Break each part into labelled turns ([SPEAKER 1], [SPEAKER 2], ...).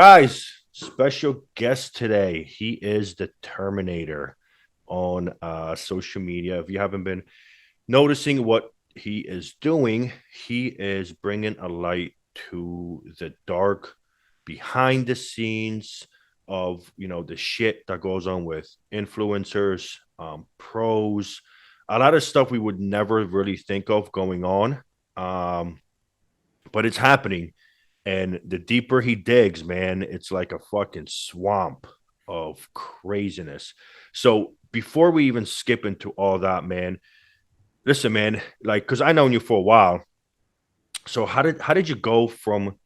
[SPEAKER 1] Guys, special guest today. He is the Terminator on social media. If you haven't been noticing what he is doing, he is bringing a light to the dark behind the scenes of the shit that goes on with influencers, pros, a lot of stuff we would never really think of going on. Um, but it's happening. And the deeper he digs, man, it's like a fucking swamp of craziness. So before we even skip into all that, man, listen, man, like, because I known you for a while. So how did you go from,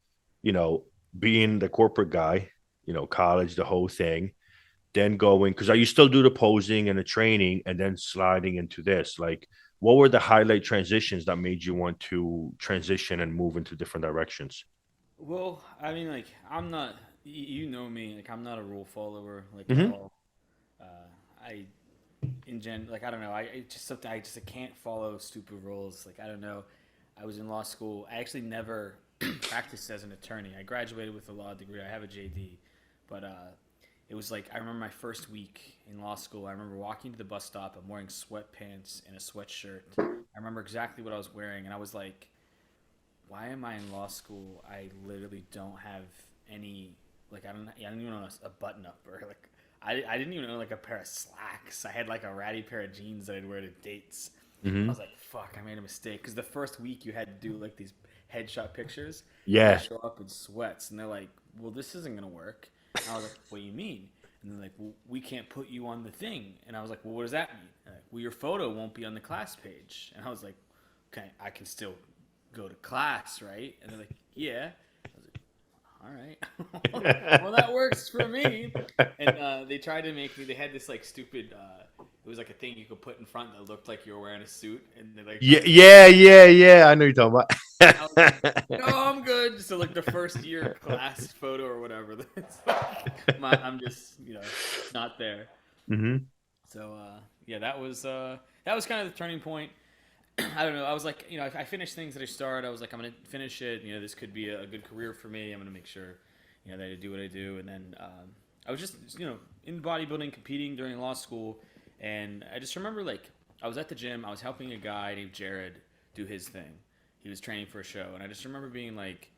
[SPEAKER 1] you know, being the corporate guy, college, the whole thing, then going because you still do the posing and the training, and then sliding into this? Like, what were the highlight transitions that made you want to transition and move into different directions?
[SPEAKER 2] Well, I mean, like, I'm not, you know me, like, I'm not a rule follower, like, at
[SPEAKER 1] Hmm.
[SPEAKER 2] all. Uh, I, like, I don't know, just something, I can't follow stupid rules. Like, I don't know. I was in law school. I actually never practiced as an attorney. I graduated with a law degree. I have a JD, but it was like I remember my first week in law school. I remember walking to the bus stop. I'm wearing sweatpants and a sweatshirt. I remember exactly what I was wearing, and I was like, why am I in law school? I literally don't have any, like, I don't even own a button up, or like I didn't even own like a pair of slacks. I had like a ratty pair of jeans that I'd wear to dates. I
[SPEAKER 1] Hmm.
[SPEAKER 2] was like, fuck, I made a mistake. Because the first week you had to do like these headshot pictures, and I
[SPEAKER 1] Yeah.
[SPEAKER 2] show up in sweats, and they're like, well, this isn't gonna work. And I was like, what do you mean? And they're like, well, we can't put you on the thing. And I was like, well, what does that mean? Like, well, your photo won't be on the class page. And I was like, okay, I can still go to class, right? And they're like, yeah. I was like, all right. Well, that works for me. And they tried to make me. They had this like stupid. It was like a thing you could put in front that looked like you were wearing a suit, and they like
[SPEAKER 1] Yeah,
[SPEAKER 2] tried to make.
[SPEAKER 1] yeah, yeah, yeah. I know you're talking
[SPEAKER 2] I was like, no,
[SPEAKER 1] about.
[SPEAKER 2] I'm good. So like the first year class photo or whatever, it's like I'm just not there.
[SPEAKER 1] Hmm.
[SPEAKER 2] So yeah, that was kind of the turning point. I don't know. I was like, I finished things that I started. I was like, I'm gonna finish it. This could be a good career for me. I'm gonna make sure, that I do what I do. And then I was just, in bodybuilding, competing during law school, and I just remember like I was at the gym. I was helping a guy named Jared do his thing. He was training for a show, and I just remember being like,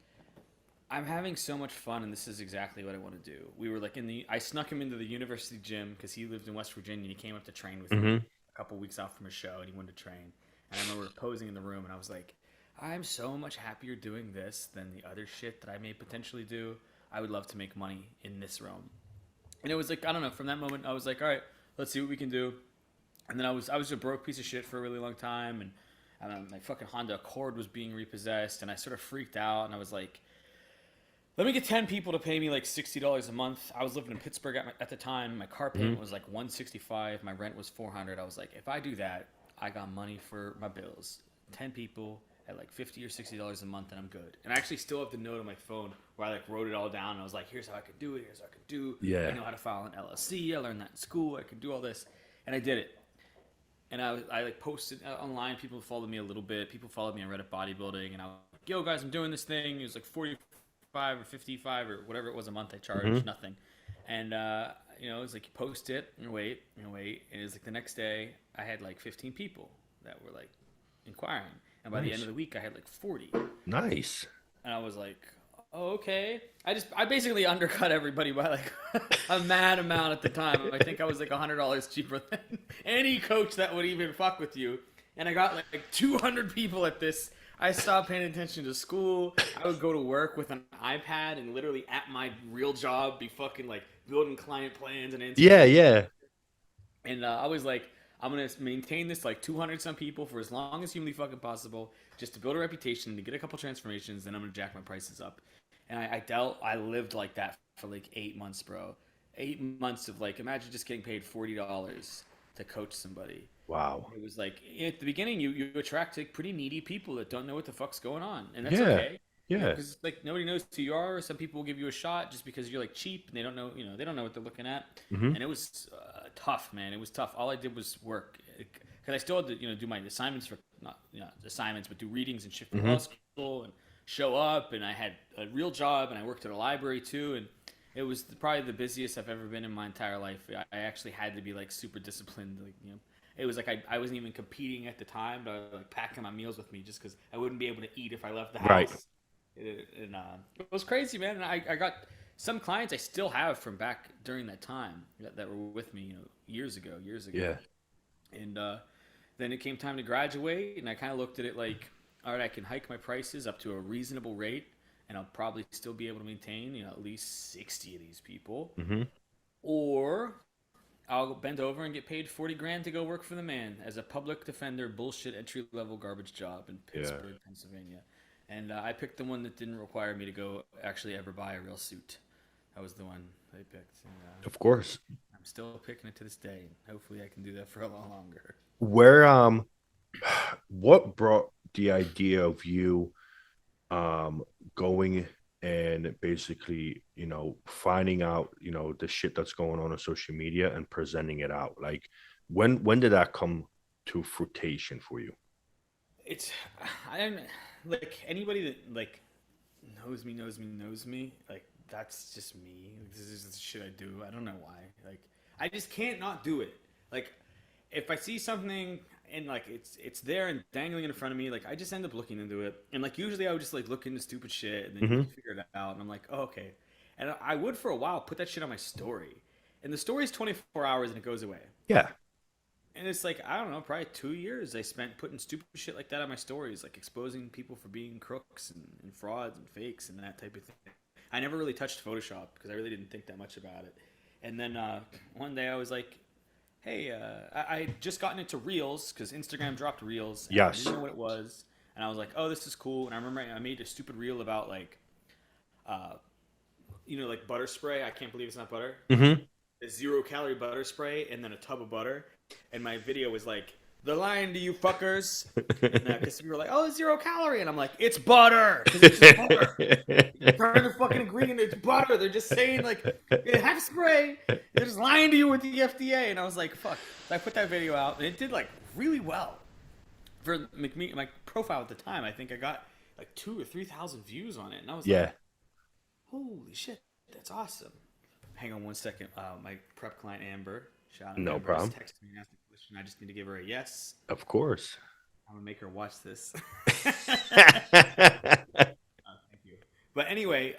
[SPEAKER 2] I'm having so much fun, and this is exactly what I want to do. We were like I snuck him into the university gym because he lived in West Virginia, and he came up to train with me
[SPEAKER 1] Hmm.
[SPEAKER 2] a couple weeks out from his show, and he wanted to train. And I remember posing in the room, and I was like, I'm so much happier doing this than the other shit that I may potentially do. I would love to make money in this realm. And it was like, I don't know, from that moment, I was like, all right, let's see what we can do. And then I was a broke piece of shit for a really long time, and my fucking Honda Accord was being repossessed, and I sort of freaked out, and I was like, let me get 10 people to pay me like $60 a month. I was living in Pittsburgh at the time. My car
[SPEAKER 1] Hmm.
[SPEAKER 2] payment was like 165. My rent was 400. I was like, if I do that, I got money for my bills. 10 people at like 50 or $60 a month, and I'm good. And I actually still have the note on my phone where I like wrote it all down. And I was like, here's how I could do it. Here's how I could do. I
[SPEAKER 1] Yeah.
[SPEAKER 2] know how to file an LLC. I learned that in school. I could do all this, and I did it. And I like posted online. People followed me a little bit. People followed me on Reddit bodybuilding, and I was like, yo guys, I'm doing this thing. It was like 45 or 55 or whatever it was a month I charged,
[SPEAKER 1] Hmm.
[SPEAKER 2] nothing. And it was like you post it and wait and wait, and it was like the next day I had like 15 people that were like inquiring, and by the end of
[SPEAKER 1] Nice.
[SPEAKER 2] the week I had like 40,
[SPEAKER 1] Nice.
[SPEAKER 2] and I was like, oh, okay. I basically undercut everybody by like a mad amount at the time. I think I was like $100 cheaper than any coach that would even fuck with you. And I got like 200 people at this. I stopped paying attention to school. I would go to work with an iPad and literally at my real job be fucking like building client plans and answering
[SPEAKER 1] Yeah,
[SPEAKER 2] emails.
[SPEAKER 1] yeah.
[SPEAKER 2] And I was like, I'm gonna maintain this like 200 some people for as long as humanly fucking possible, just to build a reputation, to get a couple transformations. Then I'm gonna jack my prices up. And I lived like that for like 8 months, bro. 8 months of like, imagine just getting paid $40 to coach somebody.
[SPEAKER 1] Wow.
[SPEAKER 2] It was like at the beginning, you attract like pretty needy people that don't know what the fuck's going on, and that's
[SPEAKER 1] Yeah.
[SPEAKER 2] okay.
[SPEAKER 1] Yeah.
[SPEAKER 2] Because like nobody knows who you are. Some people will give you a shot just because you're like cheap and they don't know, they don't know what they're looking at.
[SPEAKER 1] Hmm.
[SPEAKER 2] And it was tough, man. It was tough. All I did was work because I still had to, do my assignments for not assignments, but do readings and shit for law
[SPEAKER 1] Hmm.
[SPEAKER 2] school and show up. And I had a real job and I worked at a library too. And It was probably the busiest I've ever been in my entire life. I actually had to be like super disciplined. Like it was like I wasn't even competing at the time, but I was like packing my meals with me just because I wouldn't be able to eat if I left the
[SPEAKER 1] Right.
[SPEAKER 2] house. And it was crazy, man. And I got some clients I still have from back during that time that were with me, years ago, years ago.
[SPEAKER 1] Yeah.
[SPEAKER 2] And then it came time to graduate, and I kind of looked at it like, all right, I can hike my prices up to a reasonable rate, and I'll probably still be able to maintain, at least 60 of these people.
[SPEAKER 1] Hmm.
[SPEAKER 2] Or I'll bend over and get paid 40 grand to go work for the man as a public defender, bullshit entry level garbage job in
[SPEAKER 1] Yeah.
[SPEAKER 2] Pittsburgh, Pennsylvania. And I picked the one that didn't require me to go actually ever buy a real suit. That was the one they picked. And,
[SPEAKER 1] Of course.
[SPEAKER 2] I'm still picking it to this day. Hopefully, I can do that for a lot longer.
[SPEAKER 1] Where what brought the idea of you going and basically, finding out, the shit that's going on social media and presenting it out? Like when did that come to fruition for you?
[SPEAKER 2] It's I don't like anybody that like knows me. Like that's just me. This is the shit I do. I don't know why. Like I just can't not do it. Like if I see something and like it's there and dangling in front of me, like I just end up looking into it. And like usually I would just like look into stupid shit and then
[SPEAKER 1] Hmm.
[SPEAKER 2] you figure it out. And I'm like, oh, okay. And I would for a while put that shit on my story. And the story is 24 hours and it goes away.
[SPEAKER 1] Yeah.
[SPEAKER 2] And it's like, I don't know, probably 2 years I spent putting stupid shit like that on my stories, like exposing people for being crooks and frauds and fakes and that type of thing. I never really touched Photoshop because I really didn't think that much about it. And then one day I was like, hey, I just gotten into Reels because Instagram dropped Reels and I
[SPEAKER 1] Yes.
[SPEAKER 2] didn't know what it was. And I was like, oh, this is cool. And I remember I made a stupid reel about like, uh, like butter spray. I can't believe it's not butter.
[SPEAKER 1] Hmm.
[SPEAKER 2] A 0 calorie butter spray and then a tub of butter. And my video was like, "They're lying to you fuckers." And because we were like, "Oh, it's 0 calorie," and I'm like, "It's butter because it's just butter." You turn the fucking ingredient, it's butter. They're just saying like, "Have spray." They're just lying to you with the FDA. And I was like, "Fuck." So I put that video out, and it did like really well for my profile at the time. I think I got like 2 or 3 thousand views on it, and I was
[SPEAKER 1] Yeah.
[SPEAKER 2] like, "Holy shit, that's awesome." Hang on one second. My prep client Amber, shout out
[SPEAKER 1] No
[SPEAKER 2] Amber, is
[SPEAKER 1] problem.
[SPEAKER 2] texting me and asking a question. I just need to give her a yes.
[SPEAKER 1] Of course.
[SPEAKER 2] I'm gonna make her watch this. Thank you. But anyway,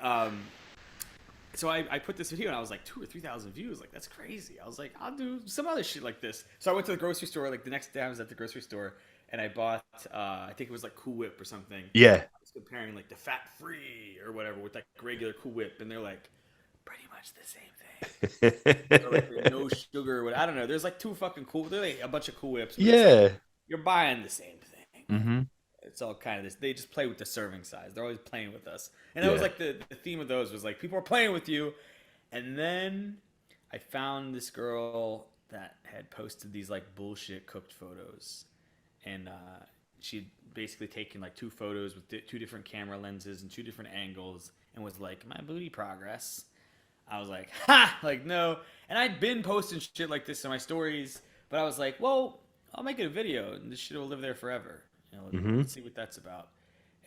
[SPEAKER 2] so I put this video and I was like 2 or 3 thousand views. Like that's crazy. I was like, I'll do some other shit like this. So I went to the grocery store. Like the next day, I was at the grocery store and I bought, I think it was like Cool Whip or something.
[SPEAKER 1] Yeah.
[SPEAKER 2] I was comparing like the fat free or whatever with like regular Cool Whip, and they're like pretty much the same thing. Or like the no sugar. What I don't know. There's like two fucking cool. There's like a bunch of Cool Whips, but it's like
[SPEAKER 1] Yeah.
[SPEAKER 2] you're buying the same thing.
[SPEAKER 1] Hmm.
[SPEAKER 2] It's all kind of this. They just play with the serving size. They're always playing with us, and that was
[SPEAKER 1] Yeah.
[SPEAKER 2] like the theme of those was like people are playing with you. And then I found this girl that had posted these like bullshit cooked photos, and she'd basically taken like two photos with two different camera lenses and two different angles, and was like my booty progress. I was like, ha, like no. And I'd been posting shit like this in my stories, but I was like, well, I'll make it a video, and this shit will live there forever.
[SPEAKER 1] Hmm.
[SPEAKER 2] Let's see what that's about.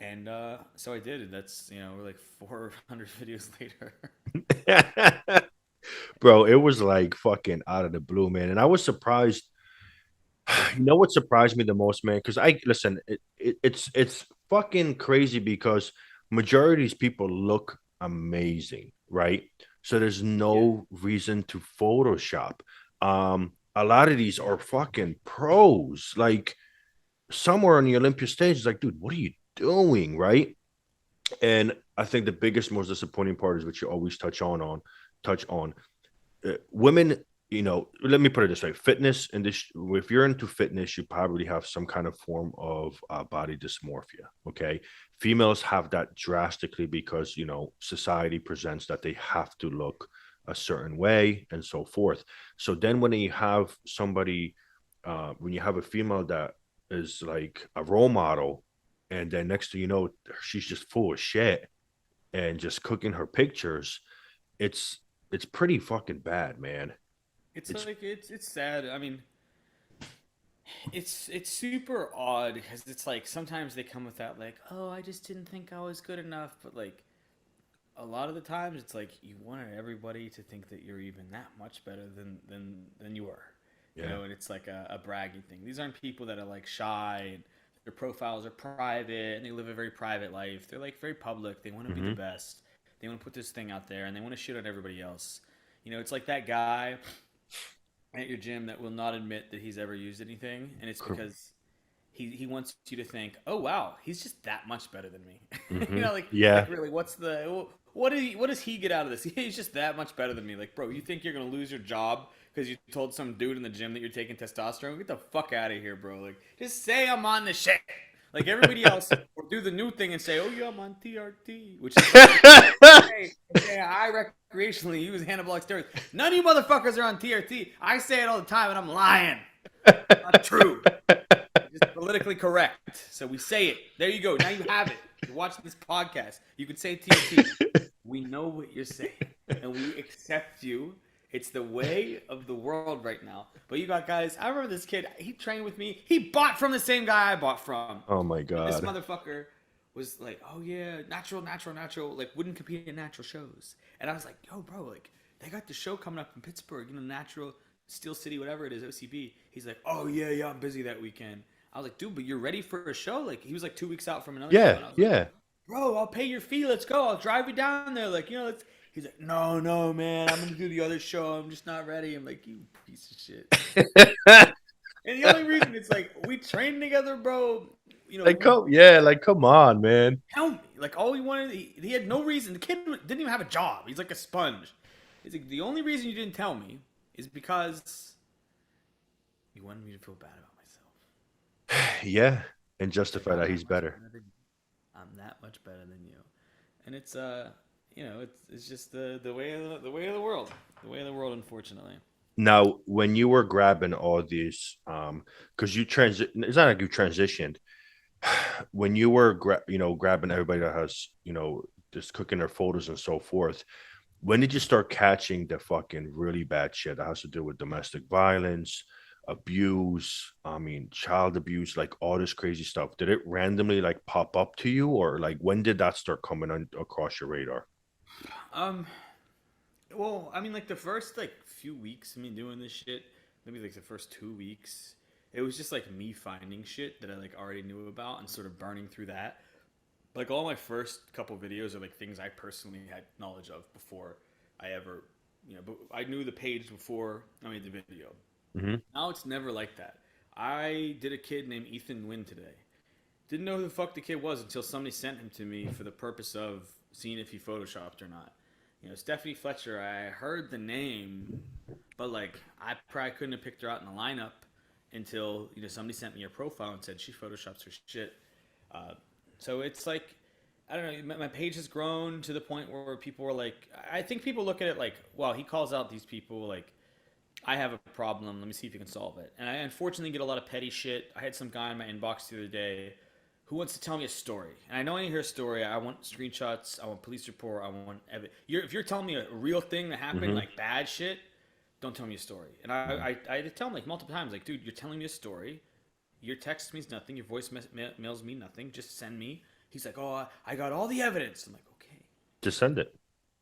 [SPEAKER 2] And so I did, and that's we're like 400 videos later.
[SPEAKER 1] Bro, it was like fucking out of the blue, man. And I was surprised. You know what surprised me the most, man? Because I listen, it's fucking crazy because majority of these people look amazing, right? So there's
[SPEAKER 2] Yeah,
[SPEAKER 1] no reason to Photoshop. A lot of these are fucking pros. Like somewhere on the Olympia stage, it's like, dude, what are you doing, right? And I think the biggest, most disappointing part is what you always touch on women, let me put it this way: fitness and this, if you're into fitness, you probably have some kind of form of body dysmorphia. Okay. Females have that drastically because, society presents that they have to look a certain way and so forth. So then when you have somebody, when you have a female that is like a role model, and then next thing you know, she's just full of shit and just cooking her pictures, it's it's pretty fucking bad, man.
[SPEAKER 2] it's
[SPEAKER 1] It's
[SPEAKER 2] like it's sad. I mean, it's super odd because it's like sometimes they come with that like, oh, I just didn't think I was good enough, but like a lot of the times it's like you wanted everybody to think that you're even that much better than you are,
[SPEAKER 1] Yeah.
[SPEAKER 2] and it's like a bragging thing. These aren't people that are like shy and their profiles are private and they live a very private life. They're like very public. They want to be the
[SPEAKER 1] Hmm.
[SPEAKER 2] best. They want to put this thing out there and they want to shit on everybody else. It's like that guy at your gym that will not admit that he's ever used anything, and it's because he wants you to think, oh wow, he's just that much better than me.
[SPEAKER 1] Hmm.
[SPEAKER 2] Like
[SPEAKER 1] Yeah.
[SPEAKER 2] really, what does he get out of this? He's just that much better than me. Like, bro, you think you're gonna lose your job because you told some dude in the gym that you're taking testosterone? Get the fuck out of here, bro. Like, just say I'm on the shit. Like everybody else, or do the new thing and say, "Oh yeah, I'm on TRT," which is something say I recreationally use anabolic steroids. None of you motherfuckers are on TRT. I say it all the time, and I'm lying. Not true. Just politically correct. So we say it. There you go. Now you have it. You're watching this podcast. You can say TRT. We know what you're saying, and we accept you. It's the way of the world right now. But you got guys. I remember this kid. He trained with me. He bought from the same guy I bought from.
[SPEAKER 1] Oh my
[SPEAKER 2] And this
[SPEAKER 1] God.
[SPEAKER 2] motherfucker was like, "Oh yeah, natural, natural, natural." Like wouldn't compete in natural shows. And I was like, "Yo, bro, like they got the show coming up in Pittsburgh. Natural Steel City, whatever it is, OCB." He's like, "Oh yeah, yeah, I'm busy that weekend." I was like, "Dude, but you're ready for a show?" Like he was like 2 weeks out from another show,
[SPEAKER 1] Yeah.
[SPEAKER 2] and I was like,
[SPEAKER 1] Yeah.
[SPEAKER 2] "Bro, I'll pay your fee. Let's go. I'll drive you down there." Like let's. He's like, "No, no, man. I'm gonna do the other show. I'm just not ready." I'm like, "You piece of shit." And the only reason it's like we trained together, bro.
[SPEAKER 1] Like,
[SPEAKER 2] We
[SPEAKER 1] come on, man.
[SPEAKER 2] tell me. Like all he wanted, he had no reason. The kid didn't even have a job. He's like a sponge. He's like the only reason you didn't tell me is because you wanted me to feel bad about myself.
[SPEAKER 1] Yeah. And
[SPEAKER 2] He's like,
[SPEAKER 1] justify
[SPEAKER 2] I'm
[SPEAKER 1] that
[SPEAKER 2] that
[SPEAKER 1] he's
[SPEAKER 2] much
[SPEAKER 1] better.
[SPEAKER 2] better than you. I'm that much better than you. And it's it's just the way of the way of the world. The way of the world, unfortunately.
[SPEAKER 1] Now, when you were grabbing all these, because it's not like you transitioned. When you were, grabbing everybody that has, just cooking their photos and so forth. When did you start catching the fucking really bad shit that has to do with domestic violence, abuse? I mean, child abuse, like all this crazy stuff. Did it randomly like pop up to you, or like when did that start coming on across your radar?
[SPEAKER 2] Um, well, I mean, like the first like few weeks of me doing this shit, maybe like the first 2 weeks, it was just like me finding shit that I like already knew about and sort of burning through that. Like all my first couple videos are like things I personally had knowledge of before I ever, but I knew the page before I made the video.
[SPEAKER 1] Hmm.
[SPEAKER 2] Now it's never like that. I did a kid named Ethan Wynn today. Didn't know who the fuck the kid was until somebody sent him to me for the purpose of seeing if he photoshopped or not. Stephanie Fletcher, I heard the name, but like I probably couldn't have picked her out in the lineup until somebody sent me her profile and said she photoshops her shit. Uh, so it's like I don't know. My page has grown to the point where people are like, I think people look at it like, well, he calls out these people like I have a problem. Let me see if you can solve it. And I unfortunately get a lot of petty shit. I had some guy in my inbox the other day who wants to tell me a story. And I know I need to hear a story. I want screenshots. I want police report. I want if you're telling me a real thing that happened,
[SPEAKER 1] Hmm.
[SPEAKER 2] like bad shit, don't tell me a story. And I had to tell him like multiple times, like, dude, you're telling me a story. Your text means nothing. Your voice mails me nothing. Just send me. He's like, oh, I got all the evidence. I'm like, okay.
[SPEAKER 1] Just send it.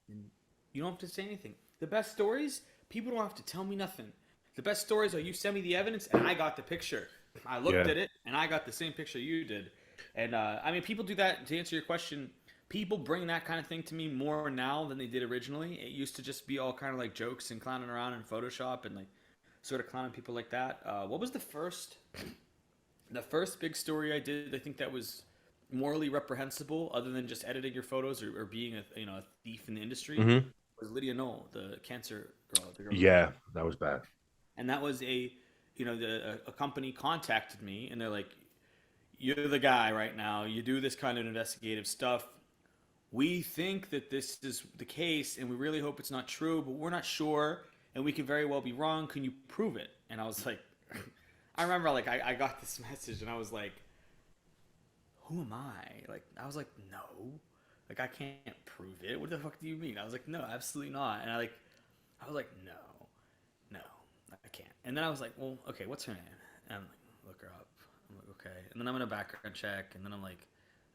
[SPEAKER 2] And you don't have to say anything. The best stories, people don't have to tell me nothing. The best stories are you send me the evidence and I got the picture. I looked
[SPEAKER 1] Yeah.
[SPEAKER 2] at it and I got the same picture you did. And I mean, people do that. To answer your question, people bring that kind of thing to me more now than they did originally. It used to just be all kind of like jokes and clowning around in Photoshop and like sort of clowning people like that. What was the first big story I did? I think that was morally reprehensible, other than just editing your photos or being a thief in the industry,
[SPEAKER 1] Hmm.
[SPEAKER 2] was Lydia Knoll, the cancer girl, the girl who
[SPEAKER 1] Yeah,
[SPEAKER 2] died.
[SPEAKER 1] that was bad.
[SPEAKER 2] And that was a company contacted me and they're like, "You're the guy right now. You do this kind of investigative stuff. We think that this is the case, and we really hope it's not true, but we're not sure, and we could very well be wrong. Can you prove it?" And I was like, I remember like I got this message and I was like, who am I? Like, I was like, no. Like, I can't prove it. What the fuck do you mean? I was like, no, absolutely not. And I was like, no, no, I can't. And then I was like, well, okay, what's her name? And I'm like, look her up. I'm like, okay. And then I'm gonna background check. And then I'm like,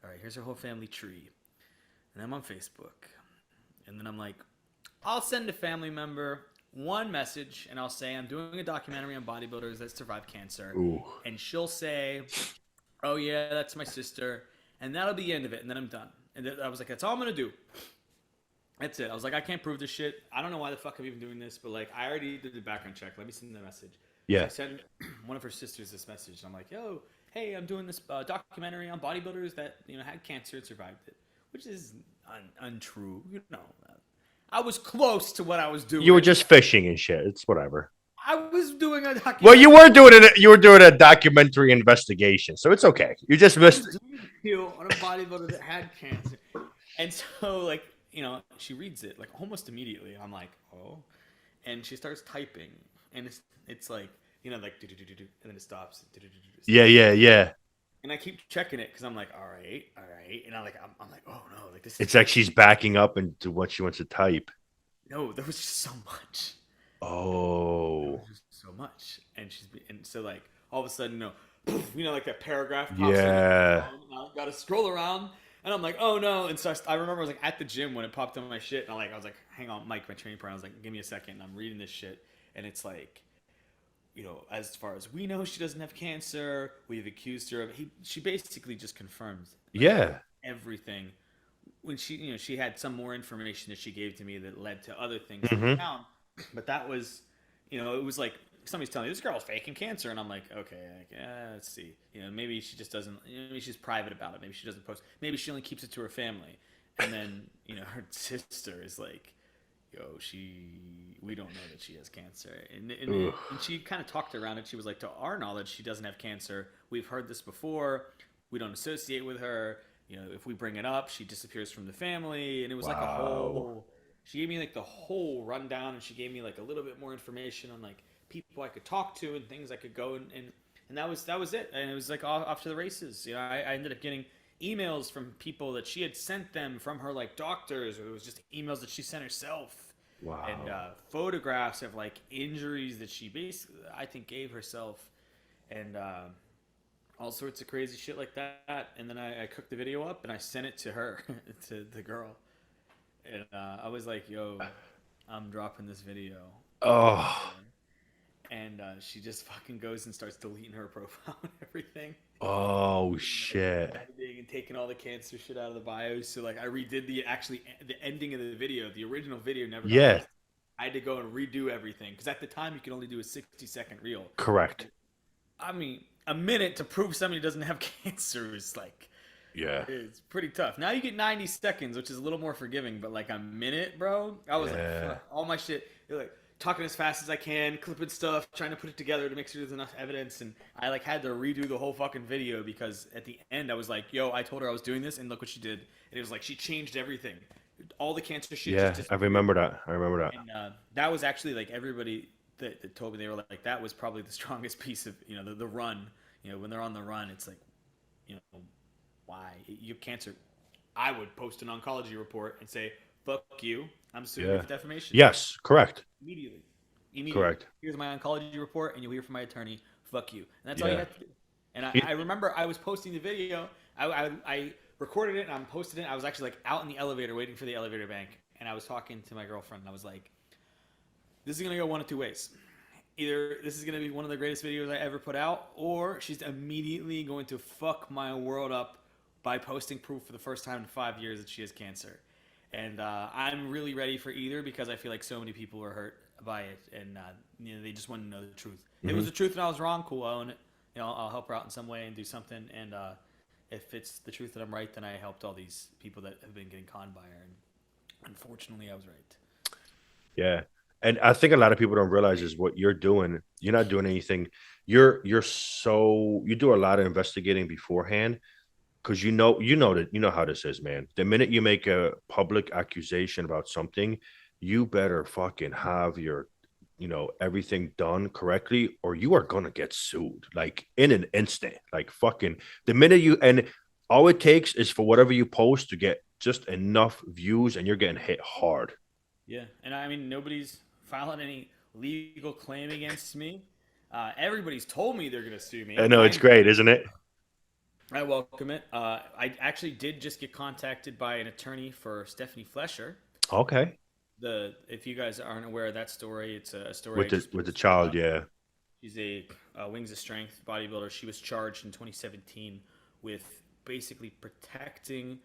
[SPEAKER 2] all right, here's her whole family tree. And I'm on Facebook. And then I'm like, I'll send a family member one message and I'll say I'm doing a documentary on bodybuilders that survive cancer.
[SPEAKER 1] Ooh.
[SPEAKER 2] And she'll say, oh, yeah, that's my sister. And that'll be the end of it. And then I'm done. And I was like, that's all I'm going to do. That's it. I was like, I can't prove this shit. I don't know why the fuck I'm even doing this, but like, I already did the background check. Let me send the message. So I
[SPEAKER 1] Yeah.
[SPEAKER 2] sent one of her sisters this message. And I'm like, yo, hey, I'm doing this documentary on bodybuilders that had cancer and survived it, which is untrue. I was close to what I was
[SPEAKER 1] You were
[SPEAKER 2] doing.
[SPEAKER 1] just fishing and shit. It's whatever.
[SPEAKER 2] I was doing a
[SPEAKER 1] Well, you
[SPEAKER 2] documentary.
[SPEAKER 1] were doing it. You were doing a documentary investigation, so it's okay. You just
[SPEAKER 2] I was
[SPEAKER 1] missed.
[SPEAKER 2] doing a video on a bodybuilder that had cancer, and so like she reads it like almost immediately. I'm like, oh, and she starts typing, and it's like like do do do do do, and then it stops. Do do do do,
[SPEAKER 1] Yeah,
[SPEAKER 2] stops.
[SPEAKER 1] yeah, yeah.
[SPEAKER 2] And I keep checking it because I'm like, all right, and I'm like, oh no, like this is
[SPEAKER 1] It's like she's
[SPEAKER 2] crazy.
[SPEAKER 1] backing up into what she wants to type.
[SPEAKER 2] No, there was just so much. There was
[SPEAKER 1] Oh,
[SPEAKER 2] just so much, and so like all of a sudden, poof, like that paragraph pops on my
[SPEAKER 1] yeah.
[SPEAKER 2] phone, and I got to scroll around, and I'm like, oh no, and so I remember I was like at the gym when it popped on my shit, and I was like, hang on, Mike, my training partner, I was like, give me a second, and I'm reading this shit, and it's like, as far as we know, she doesn't have cancer. We've accused her of. She basically just confirms like
[SPEAKER 1] Yeah.
[SPEAKER 2] everything when she had some more information that she gave to me that led to other things that we
[SPEAKER 1] Hmm.
[SPEAKER 2] found, but that was it was like somebody's telling me this girl's faking cancer, and I'm like, okay, let's see, maybe she just doesn't, maybe she's private about it, maybe she doesn't post, maybe she only keeps it to her family, and then her sister is like, yo, we don't know that she has cancer, and she kind of talked around it. She was like, to our knowledge, she doesn't have cancer. We've heard this before. We don't associate with her. If we bring it up, she disappears from the family, and it was like a
[SPEAKER 1] Wow.
[SPEAKER 2] whole. She gave me like the whole rundown, and she gave me like a little bit more information on like people I could talk to and things I could go and that was it. And it was like off to the races. I ended up getting emails from people that she had sent them from her like doctors, or it was just emails that she sent herself, and
[SPEAKER 1] Wow.
[SPEAKER 2] photographs of like injuries that she basically I think gave herself, and all sorts of crazy shit like that. And then I cooked the video up and I sent it to her, to the girl, and I was like, "Yo, I'm dropping this video on
[SPEAKER 1] Oh.
[SPEAKER 2] there." And she just fucking goes and starts deleting her profile and everything,
[SPEAKER 1] Oh
[SPEAKER 2] like
[SPEAKER 1] shit.
[SPEAKER 2] editing and taking all the cancer shit out of the bios. So like I redid the ending of the video. The original video never got
[SPEAKER 1] Yeah.
[SPEAKER 2] posted. I had to go and redo everything because at the time you could only do a 60-second reel.
[SPEAKER 1] Correct.
[SPEAKER 2] I mean, a minute to prove somebody doesn't have cancer is like
[SPEAKER 1] Yeah.
[SPEAKER 2] it's pretty tough. Now you get 90 seconds, which is a little more forgiving, but like a minute, bro, I was like,
[SPEAKER 1] Yeah.
[SPEAKER 2] fuck, all my shit. You're like talking as fast as I can, clipping stuff, trying to put it together to make sure there's enough evidence, and I like had to redo the whole fucking video because at the end I was like, yo, I told her I was doing this, and look what she did. And it was like she changed everything. All the cancer shit just
[SPEAKER 1] Yeah. I
[SPEAKER 2] disappeared,
[SPEAKER 1] remember that. I remember that.
[SPEAKER 2] and that was actually like everybody that told me, they were like that was probably the strongest piece of the run. When they're on the run, it's like you know why you have cancer. I would post an oncology report and say, "Fuck you! I'm suing you
[SPEAKER 1] Yeah.
[SPEAKER 2] for defamation
[SPEAKER 1] Yes. Correct.
[SPEAKER 2] immediately. Immediately.
[SPEAKER 1] Correct.
[SPEAKER 2] Here's my oncology report, and you'll hear from my attorney. Fuck you." And that's all you
[SPEAKER 1] Yeah.
[SPEAKER 2] have to do. And I,
[SPEAKER 1] You-
[SPEAKER 2] I remember I was posting the video. I recorded it and I posted it. I was actually like out in the elevator waiting for the elevator bank, and I was talking to my girlfriend. And I was like, "This is gonna go one of two ways. Either this is going to be one of the greatest videos I ever put out, or she's immediately going to fuck my world up by posting proof for the first time in 5 years that she has cancer." And I'm really ready for either because I feel like so many people were hurt by it, and they just want to know the truth. If it was
[SPEAKER 1] mhm.
[SPEAKER 2] the truth and I was wrong, cool, I own it. I'll help her out in some way and do something. And if it's the truth that I'm right, then I helped all these people that have been getting conned by her. And unfortunately, I was right.
[SPEAKER 1] Yeah. And I think a lot of people don't realize is what you're doing. You're not doing anything. You do a lot of investigating beforehand because you know how this is, man. The minute you make a public accusation about something, you better fucking have your everything done correctly, or you are gonna get sued like in an instant. Like fucking the minute you and all it takes is for whatever you post to get just enough views, and you're getting hit hard.
[SPEAKER 2] Yeah, and I mean nobody's filing any legal claim against me. Everybody's told me they're gonna sue
[SPEAKER 1] I
[SPEAKER 2] me.
[SPEAKER 1] know it's great, isn't it?
[SPEAKER 2] I welcome it. I actually did just get contacted by an attorney for Stephanie Flesher.
[SPEAKER 1] Okay.
[SPEAKER 2] The If you guys aren't aware of that story, it's a story I
[SPEAKER 1] With
[SPEAKER 2] just
[SPEAKER 1] the
[SPEAKER 2] posted
[SPEAKER 1] child,
[SPEAKER 2] about.
[SPEAKER 1] yeah.
[SPEAKER 2] She's a Wings of Strength bodybuilder. She was charged in 2017 with basically protecting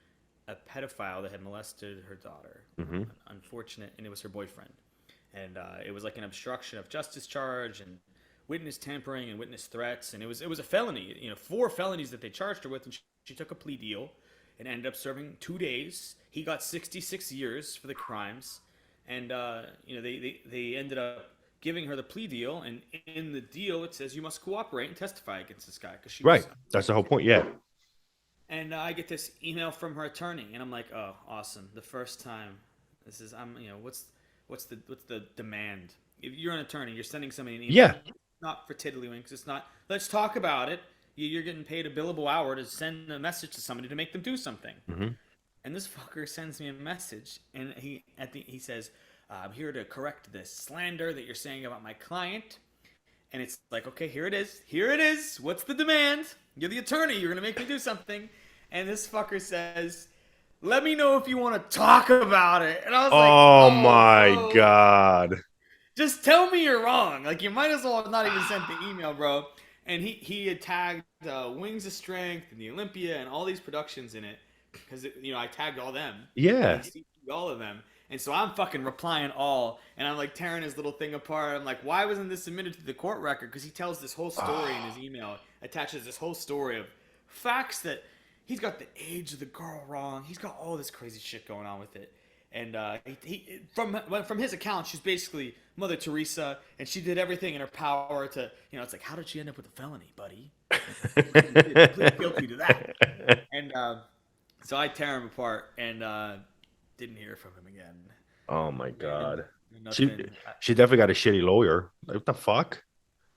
[SPEAKER 2] a pedophile that had molested her daughter.
[SPEAKER 1] Hmm.
[SPEAKER 2] Unfortunate, and it was her boyfriend. And it was like an obstruction of justice charge and witness tampering and witness threats, and it was a felony. You know, four felonies that they charged her with, and she took a plea deal and ended up serving 2 days. He got 66 years for the crimes, and they ended up giving her the plea deal, and in the deal it says you must cooperate and testify against this guy because she
[SPEAKER 1] Right.
[SPEAKER 2] was
[SPEAKER 1] That's the whole
[SPEAKER 2] underage.
[SPEAKER 1] point. Yeah.
[SPEAKER 2] And I get this email from her attorney, and I'm like, oh, awesome! The first time, this is what's the demand? If you're an attorney, you're sending somebody an email,
[SPEAKER 1] Yeah.
[SPEAKER 2] not for tiddlywinks. It's not. Let's talk about it. You're getting paid a billable hour to send a message to somebody to make them do something.
[SPEAKER 1] Hmm.
[SPEAKER 2] And this fucker sends me a message, and he says, "I'm here to correct this slander that you're saying about my client." And it's like, okay, here it is. Here it is. What's the demand? You're the attorney. You're gonna make me do something. And this fucker says, "Let me know if you want to talk about it." And I was like,
[SPEAKER 1] Oh
[SPEAKER 2] "Oh,
[SPEAKER 1] my
[SPEAKER 2] bro,
[SPEAKER 1] God.
[SPEAKER 2] just tell me you're wrong. Like you might as well have not even sent the email, bro." And he had tagged Wings of Strength and the Olympia and all these productions in it because I tagged all them and he
[SPEAKER 1] Yeah.
[SPEAKER 2] CC'd all of them. And so I'm fucking replying all, and I'm like tearing his little thing apart. I'm like, why wasn't this submitted to the court record? Because he tells this whole story in his email, attaches this whole story of facts that he's got the age of the girl wrong. He's got all this crazy shit going on with it. And from his account, she's basically Mother Teresa, and she did everything in her power to, it's like, how did she end up with a felony, buddy? Plead guilty to that. And so I tear him apart and didn't hear from him again.
[SPEAKER 1] Oh my
[SPEAKER 2] Random,
[SPEAKER 1] God. She
[SPEAKER 2] nothing.
[SPEAKER 1] she definitely got a shitty lawyer. Like, what the fuck?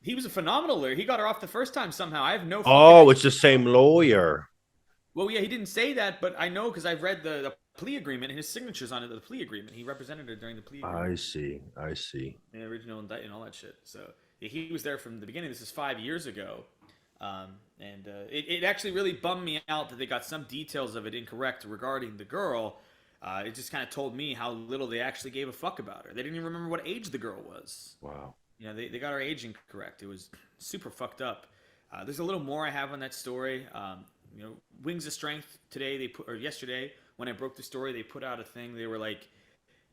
[SPEAKER 2] He was a phenomenal lawyer. He got her off the first time somehow. I have no fucking
[SPEAKER 1] Oh,
[SPEAKER 2] idea.
[SPEAKER 1] it's the same lawyer.
[SPEAKER 2] Well, yeah, he didn't say that, but I know because I've read the plea agreement and his signatures on it. The plea agreement. He represented her during the plea
[SPEAKER 1] I
[SPEAKER 2] agreement,
[SPEAKER 1] see. I see.
[SPEAKER 2] the original indictment, and all that shit. So yeah, he was there from the beginning. This is 5 years ago, and it actually really bummed me out that they got some details of it incorrect regarding the girl. It just kind of told me how little they actually gave a fuck about her. They didn't even remember what age the girl was.
[SPEAKER 1] Wow.
[SPEAKER 2] They got her age incorrect. It was super fucked up. There's a little more I have on that story. Wings of Strength today or yesterday when I broke the story, they put out a thing. They were like,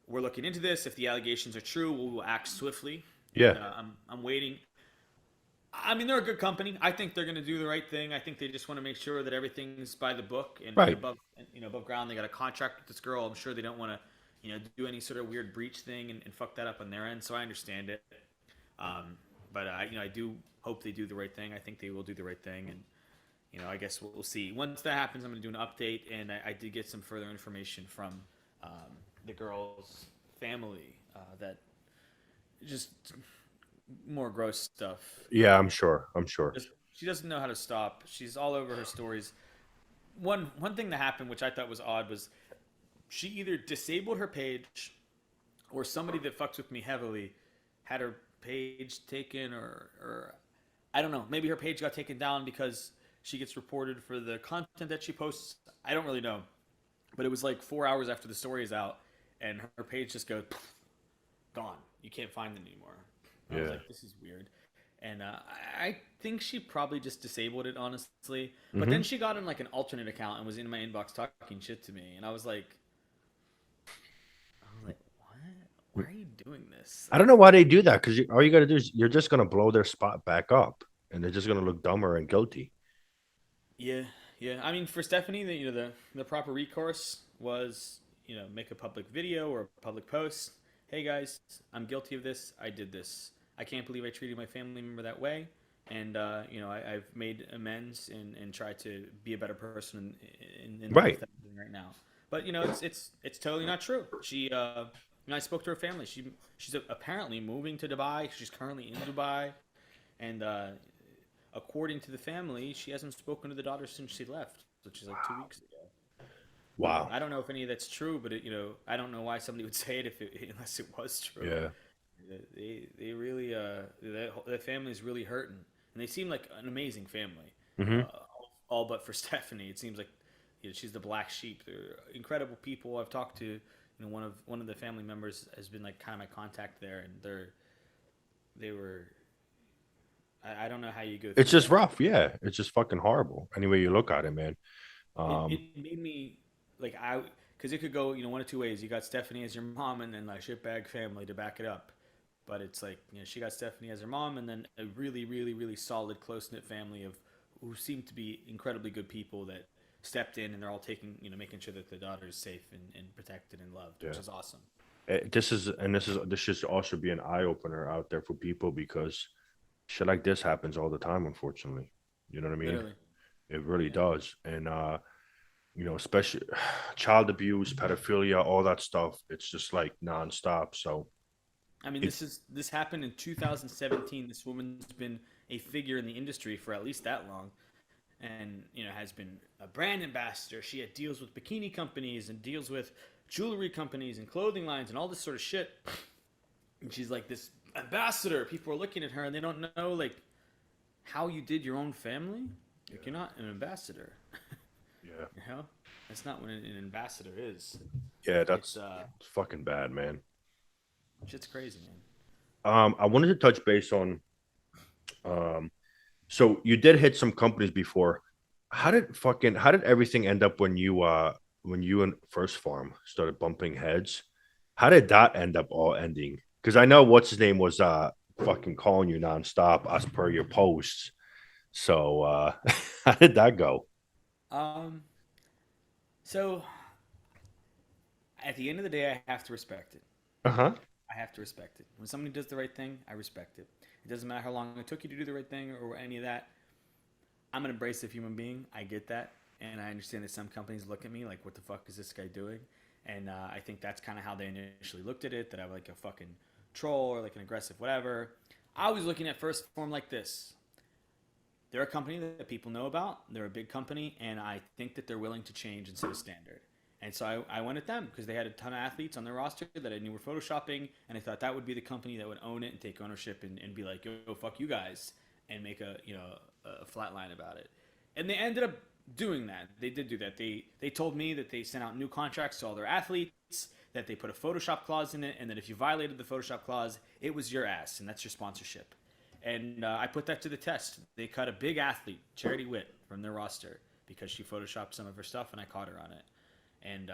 [SPEAKER 2] "We're looking into this. If the allegations are true, we will act swiftly." And
[SPEAKER 1] Yeah.
[SPEAKER 2] I'm waiting. I mean, they're a good company. I think they're going to do the right thing. I think they just want to make sure that everything's by the book and
[SPEAKER 1] Right.
[SPEAKER 2] above ground. They got a contract with this girl. I'm sure they don't want to do any sort of weird breach thing and fuck that up on their end. So I understand it. But I do hope they do the right thing. I think they will do the right thing, and I guess we'll see. Once that happens, I'm going to do an update, and I did get some further information from the girl's family that just more gross stuff.
[SPEAKER 1] Yeah, I'm sure. I'm sure.
[SPEAKER 2] Just, she doesn't know how to stop. She's all over her stories. One thing that happened, which I thought was odd, was she either disabled her page, or somebody that fucks with me heavily had her page taken, or I don't know. Maybe her page got taken down because she gets reported for the content that she posts. I don't really know, but it was like 4 hours after the story is out, and her page just goes gone. You can't find it anymore. I was
[SPEAKER 1] Yeah.
[SPEAKER 2] like, this is weird. And I think she probably just disabled it, honestly. But then
[SPEAKER 1] Hmm.
[SPEAKER 2] she got in like an alternate account and was in my inbox talking shit to me, and I was like, what? Why are you doing this?
[SPEAKER 1] I don't know why they do that because all you got to do is you're just going to blow their spot back up and they're just going to look dumber and guilty.
[SPEAKER 2] Yeah, yeah. I mean, for Stephanie, the proper recourse was make a public video or a public post. Hey guys, I'm guilty of this. I did this. I can't believe I treated my family member that way. And I've made amends and tried to be a better person in life
[SPEAKER 1] Right.
[SPEAKER 2] than I'm doing right now. But it's totally not true. I spoke to her family. She's apparently moving to Dubai. She's currently in Dubai, and according to the family, she hasn't spoken to the daughter since she left, which is like 2 weeks ago.
[SPEAKER 1] Wow.
[SPEAKER 2] I don't know if any of that's true, but I don't know why somebody would say it unless it was true.
[SPEAKER 1] Yeah.
[SPEAKER 2] They really the family's really hurting, and they seem like an amazing family.
[SPEAKER 1] Hmm.
[SPEAKER 2] All but for Stephanie, it seems like she's the black sheep. They're incredible people. I've talked to one of the family members has been like kind of my contact there, and they were. I don't know how you go
[SPEAKER 1] It's
[SPEAKER 2] through
[SPEAKER 1] just
[SPEAKER 2] that.
[SPEAKER 1] rough. Yeah, it's just fucking horrible. Any way you look at it, man.
[SPEAKER 2] It
[SPEAKER 1] Um,
[SPEAKER 2] made me like I because it could go one of two ways. You got Stephanie as your mom, and then like shitbag family to back it up. But it's like she got Stephanie as her mom, and then a really really really solid close knit family of who seem to be incredibly good people that stepped in, and they're all taking making sure that the daughter is safe and protected and loved, which
[SPEAKER 1] yeah.
[SPEAKER 2] is awesome.
[SPEAKER 1] This should also be an eye opener out there for people because shit like this happens all the time, unfortunately. You know what I mean?
[SPEAKER 2] Literally,
[SPEAKER 1] It really
[SPEAKER 2] yeah.
[SPEAKER 1] does. And especially child abuse, pedophilia, all that stuff. It's just like nonstop. So
[SPEAKER 2] I mean,
[SPEAKER 1] it's
[SPEAKER 2] this happened in 2017. This woman's been a figure in the industry for at least that long, and has been a brand ambassador. She had deals with bikini companies and deals with jewelry companies and clothing lines and all this sort of shit. And she's like this ambassador. People are looking at her and they don't know like how you did your own family. Like you're not an ambassador.
[SPEAKER 1] yeah.
[SPEAKER 2] You know, that's not what an ambassador is.
[SPEAKER 1] Yeah,
[SPEAKER 2] It's
[SPEAKER 1] it's fucking bad, man.
[SPEAKER 2] shit's crazy, man.
[SPEAKER 1] I wanted to touch base on um so you did hit some companies before. How did everything end up when you and First Farm started bumping heads? How did that end up all ending? Because I know what's his name was fucking calling you nonstop as per your posts. So how did that go?
[SPEAKER 2] Um, so at the end of the day, I have to respect it.
[SPEAKER 1] Uh-huh.
[SPEAKER 2] I have to respect it. When somebody does the right thing, I respect it. It doesn't matter how long it took you to do the right thing or any of that. I'm an abrasive human being. I get that, and I understand that some companies look at me like, "What the fuck is this guy doing?" And I think that's kind of how they initially looked at it. That I'm like a fucking troll or like an aggressive whatever. I was looking at First Form like this. They're a company that people know about. They're a big company, and I think that they're willing to change and set a standard. And so I went at them because they had a ton of athletes on their roster that I knew were photoshopping, and I thought that would be the company that would own it and take ownership and be like, "Yo, fuck you guys," and make a flat line about it. And they ended up doing that. They did do that. They told me that they sent out new contracts to all their athletes, that they put a Photoshop clause in it, and that if you violated the Photoshop clause, it was your ass, and that's your sponsorship. And I put that to the test. They cut a big athlete, Charity Witt, from their roster because she photoshopped some of her stuff, and I caught her on it. And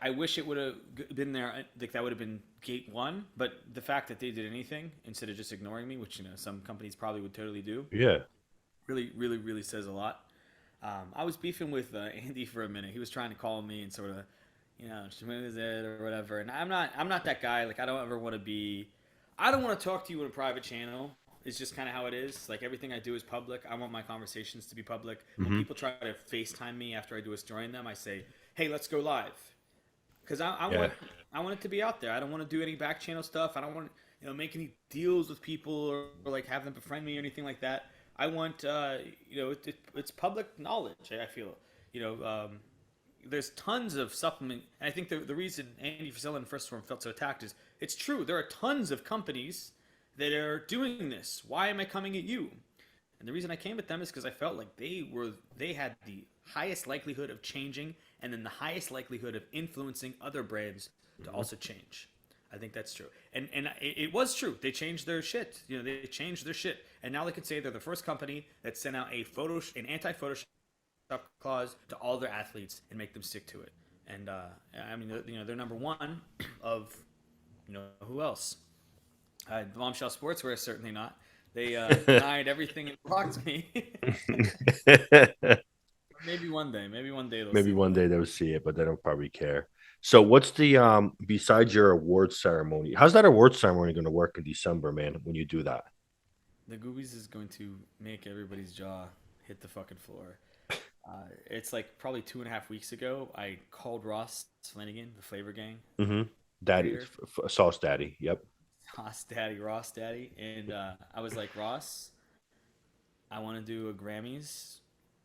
[SPEAKER 2] I wish it would have been there. Like that would have been gate one. But the fact that they did anything instead of just ignoring me, which some companies probably would totally do,
[SPEAKER 1] Yeah.
[SPEAKER 2] really, really, really says a lot. I was beefing with Andy for a minute. He was trying to call me and sort of, smooth is it or whatever. And I'm not that guy. Like I don't ever want to be. I don't want to talk to you in a private channel. It's just kind of how it is. Like everything I do is public. I want my conversations to be public. When
[SPEAKER 1] Hmm.
[SPEAKER 2] people try to FaceTime me after I do a story in them, I say, "Hey, let's go live," because I
[SPEAKER 1] Yeah.
[SPEAKER 2] want it to be out there. I don't want to do any back channel stuff. I don't want make any deals with people or like have them befriend me or anything like that. I want it's public knowledge. I feel you know there's tons of supplement, and I think the reason Andy Frisella and First Form felt so attacked is it's true. There are tons of companies that are doing this. Why am I coming at you? And the reason I came at them is because I felt like they had the highest likelihood of changing, and then the highest likelihood of influencing other brands to
[SPEAKER 1] Hmm.
[SPEAKER 2] also change. I think that's true, and it was true. They changed their shit. They changed their shit, and now they can say they're the first company that sent out an anti-Photoshop clause to all their athletes and make them stick to it. And I mean, they're number one of who else? Bombshell Sportswear certainly not. They denied everything and blocked me. Maybe one day. Maybe one day they'll
[SPEAKER 1] Maybe
[SPEAKER 2] see the
[SPEAKER 1] one
[SPEAKER 2] light.
[SPEAKER 1] day they'll see it, but they don't probably care. So what's the besides your award ceremony? How's that award ceremony going to work in December, man, when you do that?
[SPEAKER 2] The Goobies is going to make everybody's jaw hit the fucking floor. It's like probably 2.5 weeks ago. I called Ross Flanagan, the Flavor Gang
[SPEAKER 1] Mm-hmm. Daddy,
[SPEAKER 2] creator,
[SPEAKER 1] Sauce Daddy. Yep.
[SPEAKER 2] Ross Daddy, and I was like, Ross, I want to do a Grammys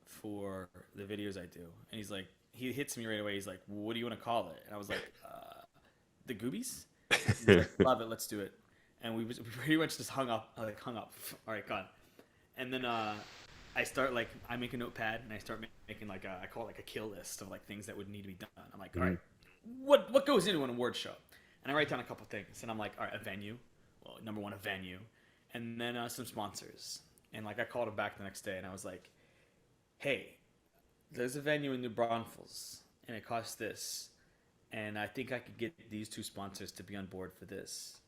[SPEAKER 2] for the videos I do. And he's like, he hits me right away. He's like, what do you want to call it? And I was like, the Goobies? And he's like, love it, let's do it. And we pretty much just hung up, hung up. All right, gone. And then I start like, I make a notepad and I start making like I call it like a kill list of like things that would need to be done. I'm like, all
[SPEAKER 1] Mhm.
[SPEAKER 2] right, what goes into an award show? And I write down a couple things, and I'm like, all right, a venue. Well, number one, a venue, and then some sponsors. And like I called him back the next day, and I was like, hey, there's a venue in New Braunfels, and it costs this, and I think I could get these two sponsors to be on board for this.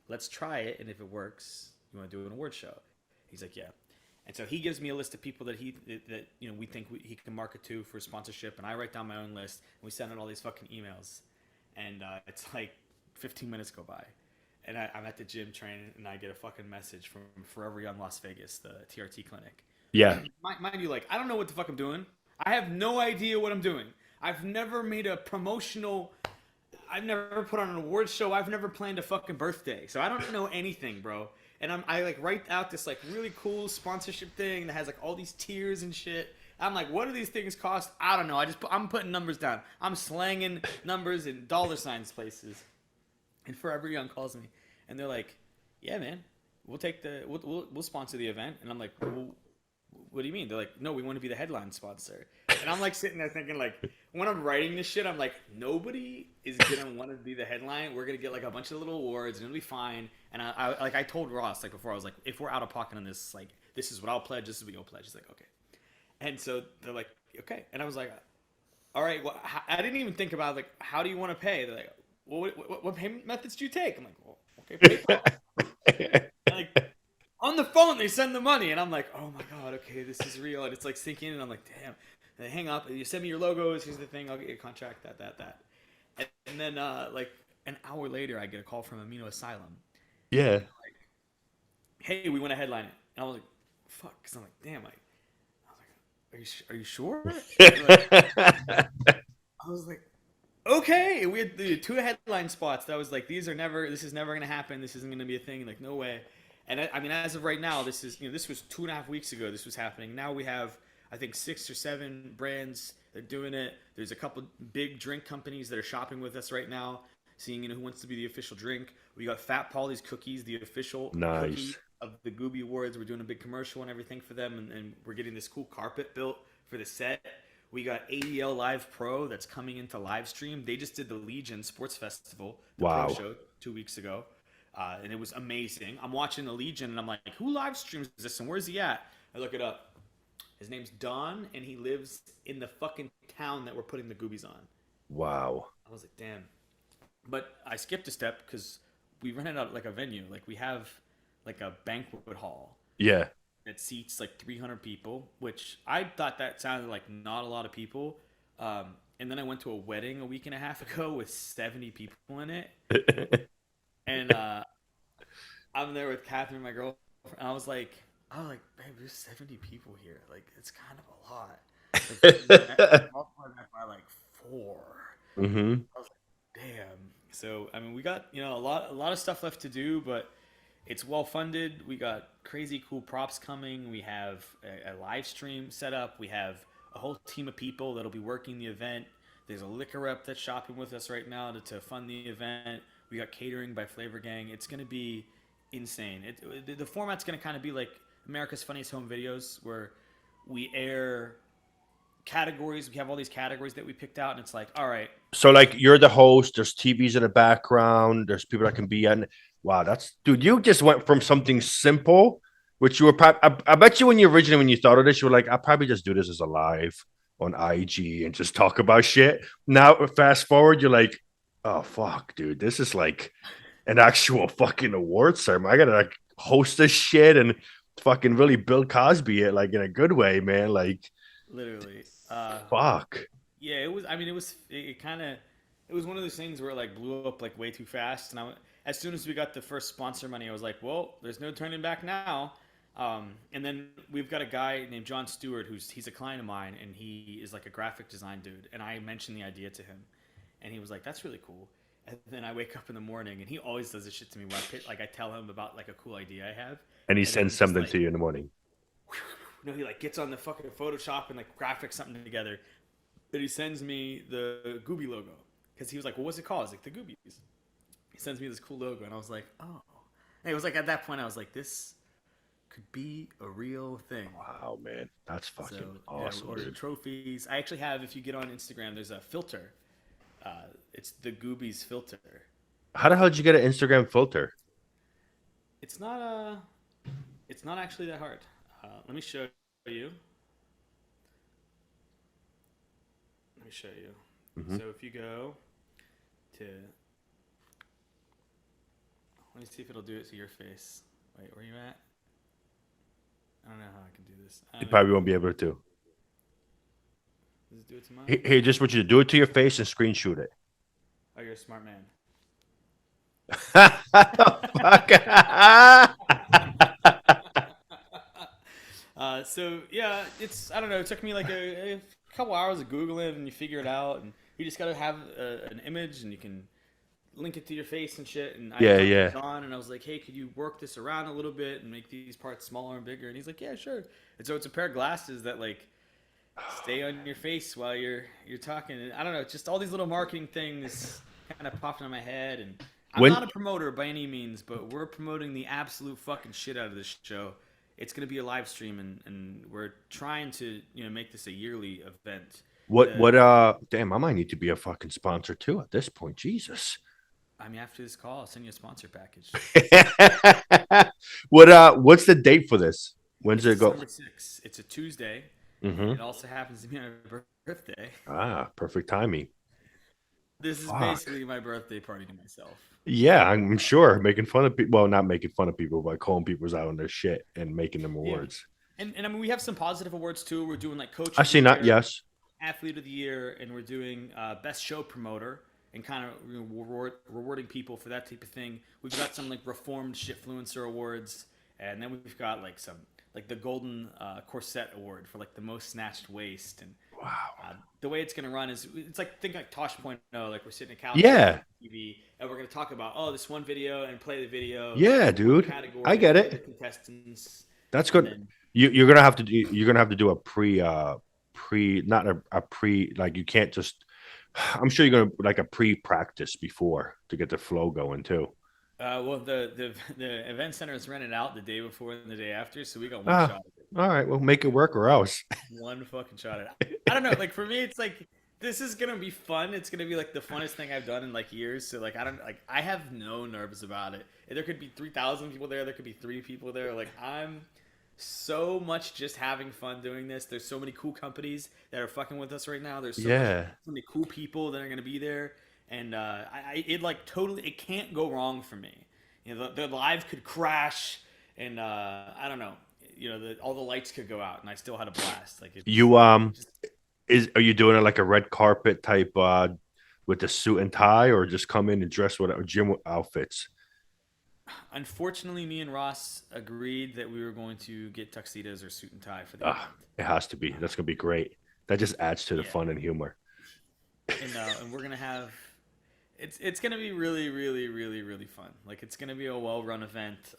[SPEAKER 2] Let's try it, and if it works, you want to do an award show? He's like, yeah. And so he gives me a list of people that we think he can market to for sponsorship, and I write down my own list, and we send out all these fucking emails, and it's like 15 minutes go by, and I'm at the gym training, and I get a fucking message from Forever Young Las Vegas, the TRT clinic.
[SPEAKER 1] Yeah.
[SPEAKER 2] Mind you, like I don't know what the fuck I'm doing. I have no idea what I'm doing. I've never made a promotional. I've never put on an award show. I've never planned a fucking birthday, so I don't know anything, bro. And I like write out this like really cool sponsorship thing that has like all these tiers and shit. I'm like, what do these things cost? I don't know. I'm putting numbers down. I'm slanging numbers and dollar signs places. And Forever Young calls me, and they're like, "Yeah, man, we'll sponsor the event." And I'm like, well, "What do you mean?" They're like, "No, we want to be the headline sponsor." And I'm like sitting there thinking, like, when I'm writing this shit, I'm like, nobody is gonna want to be the headline. We're gonna get like a bunch of little awards, and it'll be fine. And I told Ross like before, I was like, if we're out of pocket on this, like, this is what I'll pledge. This is what you'll pledge. He's like, okay. And so they're like, okay. And I was like, all right. Well, I didn't even think about like, how do you want to pay? They're like, well, what payment methods do you take? I'm like, well, okay, PayPal. And, like on the phone, they send the money, and I'm like, oh my god, okay, this is real. And it's like sinking in, and I'm like, damn. And they hang up, and you send me your logos. Here's the thing, I'll get your contract. That. And then like an hour later, I get a call from Amino Asylum,
[SPEAKER 1] Yeah.
[SPEAKER 2] and they're like, hey, we want to headline it. And I was like, fuck, because I'm like, damn, I was like, are you sure? And they're like, I was like, okay. And we had the two headline spots that was like, this is never gonna happen. This isn't gonna be a thing. Like, no way. And I mean, as of right now, this was 2.5 weeks ago. This was happening. Now we have, I think, 6 or 7 brands that are doing it. There's a couple big drink companies that are shopping with us right now, seeing who wants to be the official drink. We got Fat Polly's Cookies, the official cookie
[SPEAKER 1] Nice.
[SPEAKER 2] of the Gooby Awards. We're doing a big commercial and everything for them, and we're getting this cool carpet built for the set. We got ADL Live Pro that's coming into live stream. They just did the Legion Sports Festival, the pro
[SPEAKER 1] Wow.
[SPEAKER 2] show 2 weeks ago, and it was amazing. I'm watching the Legion, and I'm like, who live streams this, and where's he at? I look it up. His name's Don, and he lives in the fucking town that we're putting the Goobies on.
[SPEAKER 1] Wow.
[SPEAKER 2] I was like, damn. But I skipped a step because we rented out like a venue. Like we have like a banquet hall
[SPEAKER 1] Yeah.
[SPEAKER 2] that seats like 300 people, which I thought that sounded like not a lot of people. And then I went to a wedding a week and a half ago with 70 people in it, and I'm there with Catherine, my girlfriend. And I was like, babe, there's 70 people here. Like, it's kind of a lot. Like, multiply that by like four.
[SPEAKER 1] hmm
[SPEAKER 2] I was like, damn. So I mean, we got a lot of stuff left to do, but it's well funded. We got crazy cool props coming. We have a live stream set up. We have a whole team of people that'll be working the event. There's a liquor rep that's shopping with us right now to fund the event. We got catering by Flavor Gang. It's gonna be insane. The format's gonna kind of be like America's Funniest Home Videos, where we air categories. We have all these categories that we picked out, and it's like, all right,
[SPEAKER 1] So like you're the host, there's TVs in the background, there's people that can be in. Wow, that's dude, you just went from something simple, which you were I bet you when you thought of this, you were like, I'll probably just do this as a live on IG and just talk about shit. Now fast forward, you're like, oh fuck, dude, this is like an actual fucking award ceremony. I gotta like host this shit and fucking really Bill Cosby it like in a good way, man. Like
[SPEAKER 2] literally.
[SPEAKER 1] fuck.
[SPEAKER 2] Yeah, it was. I mean, it kind of it was one of those things where it like blew up like way too fast. And as soon as we got the first sponsor money, I was like, well, there's no turning back now. And then we've got a guy named John Stewart he's a client of mine, and he is like a graphic design dude. And I mentioned the idea to him, and he was like, that's really cool. And then I wake up in the morning, and he always does this shit to me where I tell him about like a cool idea I have,
[SPEAKER 1] And he
[SPEAKER 2] and then
[SPEAKER 1] sends
[SPEAKER 2] he just
[SPEAKER 1] something
[SPEAKER 2] like
[SPEAKER 1] to you in the morning.
[SPEAKER 2] he like gets on the fucking Photoshop and like graphics something together. But he sends me the Gooby logo because he was like, "Well, what's it called?" I was like, "The Goobies." He sends me this cool logo, and I was like, "Oh." And it was like at that point, I was like, "This could be a real thing."
[SPEAKER 1] Wow, man. That's
[SPEAKER 2] So
[SPEAKER 1] fucking
[SPEAKER 2] yeah, we
[SPEAKER 1] awesome,
[SPEAKER 2] ordered the
[SPEAKER 1] dude.
[SPEAKER 2] trophies. I actually have, if you get on Instagram, there's a filter It's the Goobys filter.
[SPEAKER 1] How the hell did you get an Instagram filter?
[SPEAKER 2] It's not it's not actually that hard. Let me show you. Let me show you.
[SPEAKER 1] Hmm.
[SPEAKER 2] So if you go to, let me see if it'll do it to your face. Wait, where are you at? I don't know how I can do this.
[SPEAKER 1] You
[SPEAKER 2] There we
[SPEAKER 1] probably
[SPEAKER 2] go.
[SPEAKER 1] won't be able to.
[SPEAKER 2] Does it do it to
[SPEAKER 1] He,
[SPEAKER 2] mine?
[SPEAKER 1] he just want you to do it to your face and screenshot it.
[SPEAKER 2] Oh, you're a smart man.
[SPEAKER 1] Fuck.
[SPEAKER 2] So yeah, it's I don't know. It took me like a couple hours of googling, and you figure it out. And you just gotta have an image, and you can link it to your face and shit. And I
[SPEAKER 1] Yeah,
[SPEAKER 2] talked to
[SPEAKER 1] yeah.
[SPEAKER 2] John, and I was like, "Hey, could you work this around a little bit and make these parts smaller and bigger?" And he's like, "Yeah, sure." And so it's a pair of glasses that like stay on your face while you're talking. And I don't know, just all these little marketing things kind of popped in my head. And I'm
[SPEAKER 1] When
[SPEAKER 2] not a promoter by any means, but we're promoting the absolute fucking shit out of this show. It's gonna be a live stream, and we're trying to make this a yearly event. The
[SPEAKER 1] damn, I might need to be a fucking sponsor too at this point. Jesus.
[SPEAKER 2] I mean, after this call, I'll send you a sponsor package.
[SPEAKER 1] What's the date for this? When's
[SPEAKER 2] It's
[SPEAKER 1] it go?
[SPEAKER 2] December 6th. It's a Tuesday, and
[SPEAKER 1] Mm-hmm.
[SPEAKER 2] it also happens to be my birthday.
[SPEAKER 1] Ah, perfect timing.
[SPEAKER 2] This is
[SPEAKER 1] Fuck.
[SPEAKER 2] basically my birthday party to myself.
[SPEAKER 1] Yeah, I'm sure making fun of people. Well, not making fun of people, but calling people out on their shit and making them
[SPEAKER 2] Yeah.
[SPEAKER 1] awards.
[SPEAKER 2] And I mean, we have some positive awards too. We're doing like Coach
[SPEAKER 1] I
[SPEAKER 2] of the
[SPEAKER 1] see that.
[SPEAKER 2] Year,
[SPEAKER 1] Yes.
[SPEAKER 2] Athlete of the Year, and we're doing Best Show Promoter, and kind of rewarding people for that type of thing. We've got some like Reformed Shitfluencer Awards, and then we've got like some like the Golden Corset Award for like the most snatched waist. And
[SPEAKER 1] Wow.
[SPEAKER 2] the way it's going to run is it's like think like Tosh.0, like we're sitting on a couch watching
[SPEAKER 1] Yeah.
[SPEAKER 2] TV, and we're going to talk about this one video and play the video
[SPEAKER 1] Yeah,
[SPEAKER 2] for one
[SPEAKER 1] dude. I
[SPEAKER 2] category,
[SPEAKER 1] get
[SPEAKER 2] play the
[SPEAKER 1] it.
[SPEAKER 2] contestants,
[SPEAKER 1] That's
[SPEAKER 2] and
[SPEAKER 1] good.
[SPEAKER 2] then
[SPEAKER 1] You're gonna have to do. You're gonna have to do a pre not a pre like you can't just. I'm sure you're gonna like a pre practice before to get the flow going too.
[SPEAKER 2] well, the event center is rented out the day before and the day after, so we got one
[SPEAKER 1] Ah,
[SPEAKER 2] shot at it.
[SPEAKER 1] all right. Well, make it work or else.
[SPEAKER 2] One fucking shot at it. I don't know. Like for me, it's like this is gonna be fun. It's gonna be like the funnest thing I've done in like years. So like I don't like I have no nerves about it. There could be 3,000 people there. There could be 3 people there. Like I'm so much just having fun doing this. There's so many cool companies that are fucking with us right now. There's
[SPEAKER 1] Yeah.
[SPEAKER 2] so many cool people that are gonna be there, and it like totally it can't go wrong for me. The live could crash, and I don't know. All the lights could go out, and I still had a blast. Like
[SPEAKER 1] You
[SPEAKER 2] just
[SPEAKER 1] is are you doing it like a red carpet type with the suit and tie or just come in and dress with gym outfits?
[SPEAKER 2] unfortunately, me and Ross agreed that we were going to get tuxedos or suit and tie for the
[SPEAKER 1] Ah,
[SPEAKER 2] event.
[SPEAKER 1] it has to be. That's gonna be great. That just adds to the
[SPEAKER 2] Yeah,
[SPEAKER 1] fun and humor.
[SPEAKER 2] and we're gonna have it's gonna be really really really really fun. Like it's gonna be a well run event.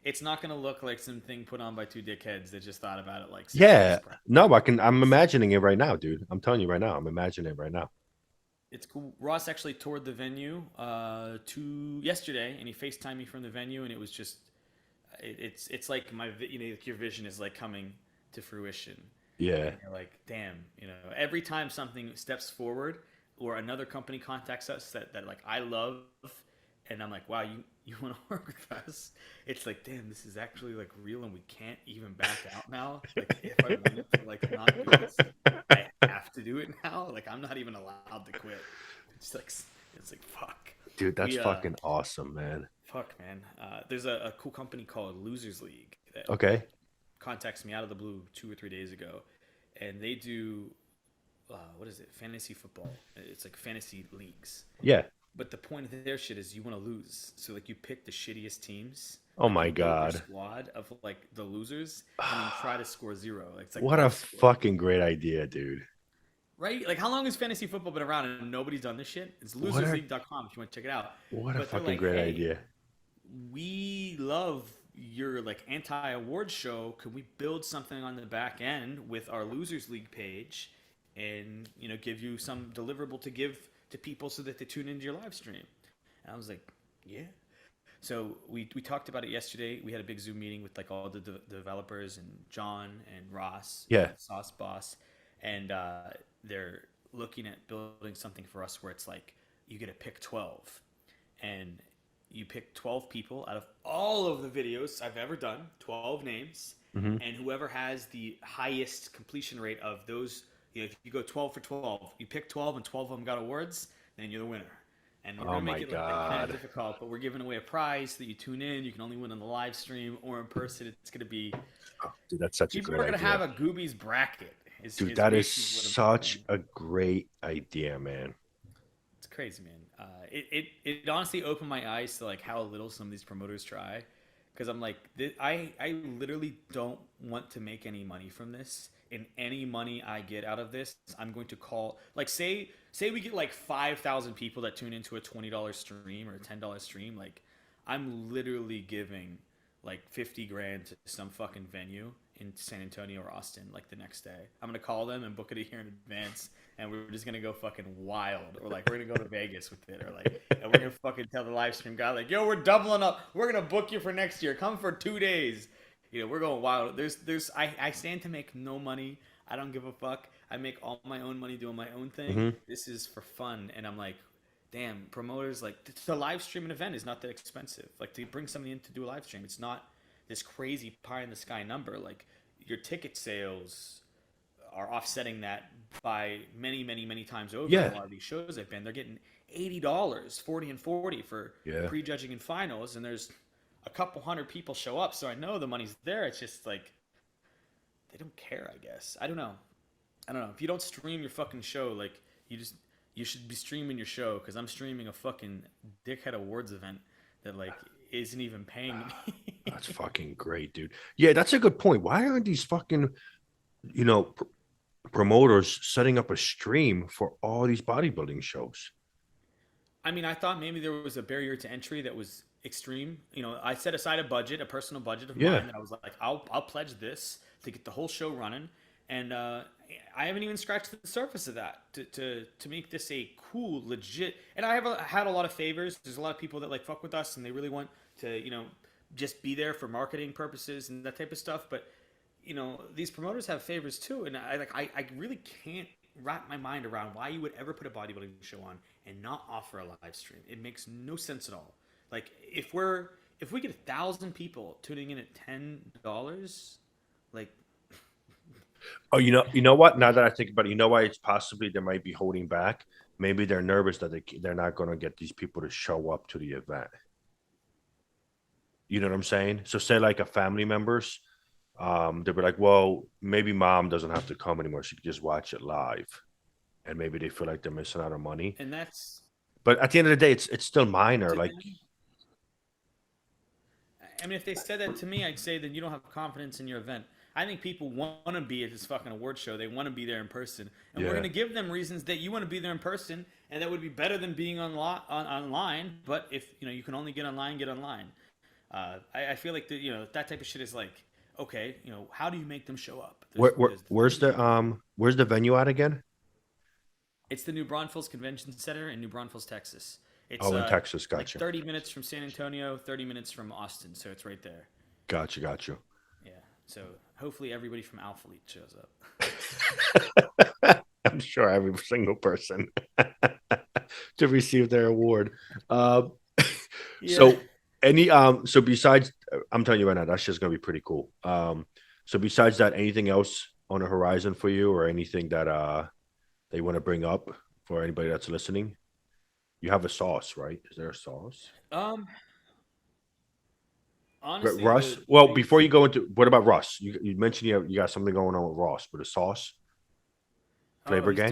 [SPEAKER 2] It's not gonna look like something put on by two dickheads that just thought about it like 6 months
[SPEAKER 1] Yeah.
[SPEAKER 2] prior.
[SPEAKER 1] No, I can. I'm
[SPEAKER 2] It's
[SPEAKER 1] imagining it right now, dude. I'm telling you right now. I'm imagining it right now.
[SPEAKER 2] it's cool. Ross actually toured the venue to yesterday, and he FaceTimed me from the venue, and it was just it's like like your vision is like coming to fruition, and
[SPEAKER 1] Yeah.
[SPEAKER 2] you're like, damn, every time something steps forward or another company contacts us that like I love, and I'm like, wow, you want to work with us? It's like, damn, this is actually like real, and we can't even back out now. Like if I wanted to like not do this, I have to do it now. Like I'm not even allowed to quit. It's like it's like fuck.
[SPEAKER 1] Dude, that's
[SPEAKER 2] We
[SPEAKER 1] fucking awesome, man.
[SPEAKER 2] fuck man. There's a cool company called Losers League that
[SPEAKER 1] Okay.
[SPEAKER 2] contacts me out of the blue 2 or 3 days ago, and they do what is it? Fantasy football. It's like fantasy leagues.
[SPEAKER 1] Yeah.
[SPEAKER 2] But the point of their shit is you want to lose. So like you pick the shittiest teams,
[SPEAKER 1] Oh
[SPEAKER 2] like you
[SPEAKER 1] my
[SPEAKER 2] build your
[SPEAKER 1] God.
[SPEAKER 2] squad of like the losers, and then try to score zero. Like, it's like
[SPEAKER 1] What a
[SPEAKER 2] box score,
[SPEAKER 1] fucking great idea, dude.
[SPEAKER 2] right? Like how long has fantasy football been around and nobody's done this shit? It's
[SPEAKER 1] What a
[SPEAKER 2] losersleague.com if you want to check it out.
[SPEAKER 1] what a
[SPEAKER 2] But they're
[SPEAKER 1] fucking
[SPEAKER 2] like,
[SPEAKER 1] great
[SPEAKER 2] hey,
[SPEAKER 1] idea.
[SPEAKER 2] we love your like anti-award show. Could we build something on the back end with our losers league page, and give you some deliverable to give to people so that they tune into your live stream? And I was like, yeah. So we talked about it yesterday. We had a big Zoom meeting with like all the developers and John and Ross,
[SPEAKER 1] Yeah.
[SPEAKER 2] Sauce Boss, and they're looking at building something for us where it's like you get to pick 12, and you pick 12 people out of all of the videos I've ever done, 12 names,
[SPEAKER 1] Hmm.
[SPEAKER 2] and whoever has the highest completion rate of those, if you go 12 for 12, you pick 12 and 12 of them got awards, then you're the winner. And we're
[SPEAKER 1] Oh
[SPEAKER 2] gonna make
[SPEAKER 1] my
[SPEAKER 2] it like kind of
[SPEAKER 1] God.
[SPEAKER 2] difficult, but we're giving away a prize so that you tune in. You can only win on the live stream or in person. It's gonna be
[SPEAKER 1] Oh, dude, that's such a
[SPEAKER 2] people
[SPEAKER 1] great
[SPEAKER 2] are gonna
[SPEAKER 1] idea.
[SPEAKER 2] have a Goobies bracket.
[SPEAKER 1] Dude,
[SPEAKER 2] Is
[SPEAKER 1] that is
[SPEAKER 2] basically what I'm
[SPEAKER 1] such
[SPEAKER 2] doing.
[SPEAKER 1] a great idea, man.
[SPEAKER 2] It's crazy, man. It honestly opened my eyes to like how little some of these promoters try, because I'm like, I literally don't want to make any money from this. And any money I get out of this, I'm going to call like say we get like 5,000 people that tune into a $20 stream or a $10 stream. Like, I'm literally giving like 50 grand to some fucking venue in San Antonio or Austin like the next day. I'm gonna call them and book it a year in advance, and we're just gonna go fucking wild, or like we're gonna go to Vegas with it, or like, and we're gonna fucking tell the live stream guy like, yo, we're doubling up, we're gonna book you for next year, come for 2 days. We're going wild. I stand to make no money. I don't give a fuck. I make all my own money doing my own thing.
[SPEAKER 1] Hmm.
[SPEAKER 2] This is for fun, and I'm like, damn, promoters, like, to live stream an event is not that expensive. Like, to bring somebody in to do a live stream, it's not this crazy pie in the sky number. Like, your ticket sales are offsetting that by many, many, many times over. In a
[SPEAKER 1] Yeah.
[SPEAKER 2] lot of these shows I've been, they're getting $80, 40 and 40 for
[SPEAKER 1] Yeah.
[SPEAKER 2] prejudging and finals, and there's a couple hundred people show up, so I know the money's there. It's just like they don't care, I guess. I don't know. I don't know. If you don't stream your fucking show, like, you should be streaming your show, because I'm streaming a fucking dickhead awards event that like isn't even paying me.
[SPEAKER 1] That's fucking great, dude. Yeah, that's a good point. Why aren't these fucking, you know, promoters setting up a stream for all these bodybuilding shows?
[SPEAKER 2] I mean, I thought maybe there was a barrier to entry that was extreme. I set aside a budget, a personal budget of
[SPEAKER 1] Yeah.
[SPEAKER 2] mine, that I was like, I'll pledge this to get the whole show running, and I haven't even scratched the surface of that to make this a cool, legit. And I had a lot of favors. There's a lot of people that like fuck with us, and they really want to just be there for marketing purposes and that type of stuff. But these promoters have favors too, and I really can't wrap my mind around why you would ever put a bodybuilding show on and not offer a live stream. It makes no sense at all. Like, if we get 1,000 people tuning in at $10, like,
[SPEAKER 1] Oh, you know what? Now that I think about it, you know why it's possibly they might be holding back. Maybe they're nervous that they're not going to get these people to show up to the event. You know what I'm saying? So say like a family members, they'll be like, well, maybe mom doesn't have to come anymore. She can just watch it live, and maybe they feel like they're missing out on money.
[SPEAKER 2] and that's
[SPEAKER 1] But at the end of the day, it's still minor.
[SPEAKER 2] to
[SPEAKER 1] Like,
[SPEAKER 2] them. I mean, if they said that to me, I'd say that you don't have confidence in your event. I think people want to be at this fucking award show. They want to be there in person, and we're
[SPEAKER 1] yeah.
[SPEAKER 2] going to give them reasons that you want to be there in person, and that would be better than being online. But if you can only get online, get online. I feel like that type of shit is like, okay, how do you make them show up? There's the
[SPEAKER 1] Where's
[SPEAKER 2] food.
[SPEAKER 1] the venue at again?
[SPEAKER 2] It's the New Braunfels Convention Center in New Braunfels, Texas. It's
[SPEAKER 1] Oh, in Texas.
[SPEAKER 2] like
[SPEAKER 1] Gotcha.
[SPEAKER 2] 30 minutes from San Antonio, 30 minutes from Austin, so it's right there.
[SPEAKER 1] Gotcha. Gotcha.
[SPEAKER 2] Yeah. So hopefully everybody from Alpha Elite shows up.
[SPEAKER 1] I'm sure every single person to receive their award. Um,
[SPEAKER 2] Yeah.
[SPEAKER 1] so so besides, I'm telling you right now, that's just gonna be pretty cool. So besides that, anything else on the horizon for you, or anything that they want to bring up for anybody that's listening? You have a sauce, right? Is there a sauce?
[SPEAKER 2] Um. Honestly,
[SPEAKER 1] Russ.
[SPEAKER 2] the
[SPEAKER 1] Well,
[SPEAKER 2] biggest.
[SPEAKER 1] before you go into what about Russ? You mentioned you got something going on with Ross, but a sauce
[SPEAKER 2] Oh,
[SPEAKER 1] flavor gang.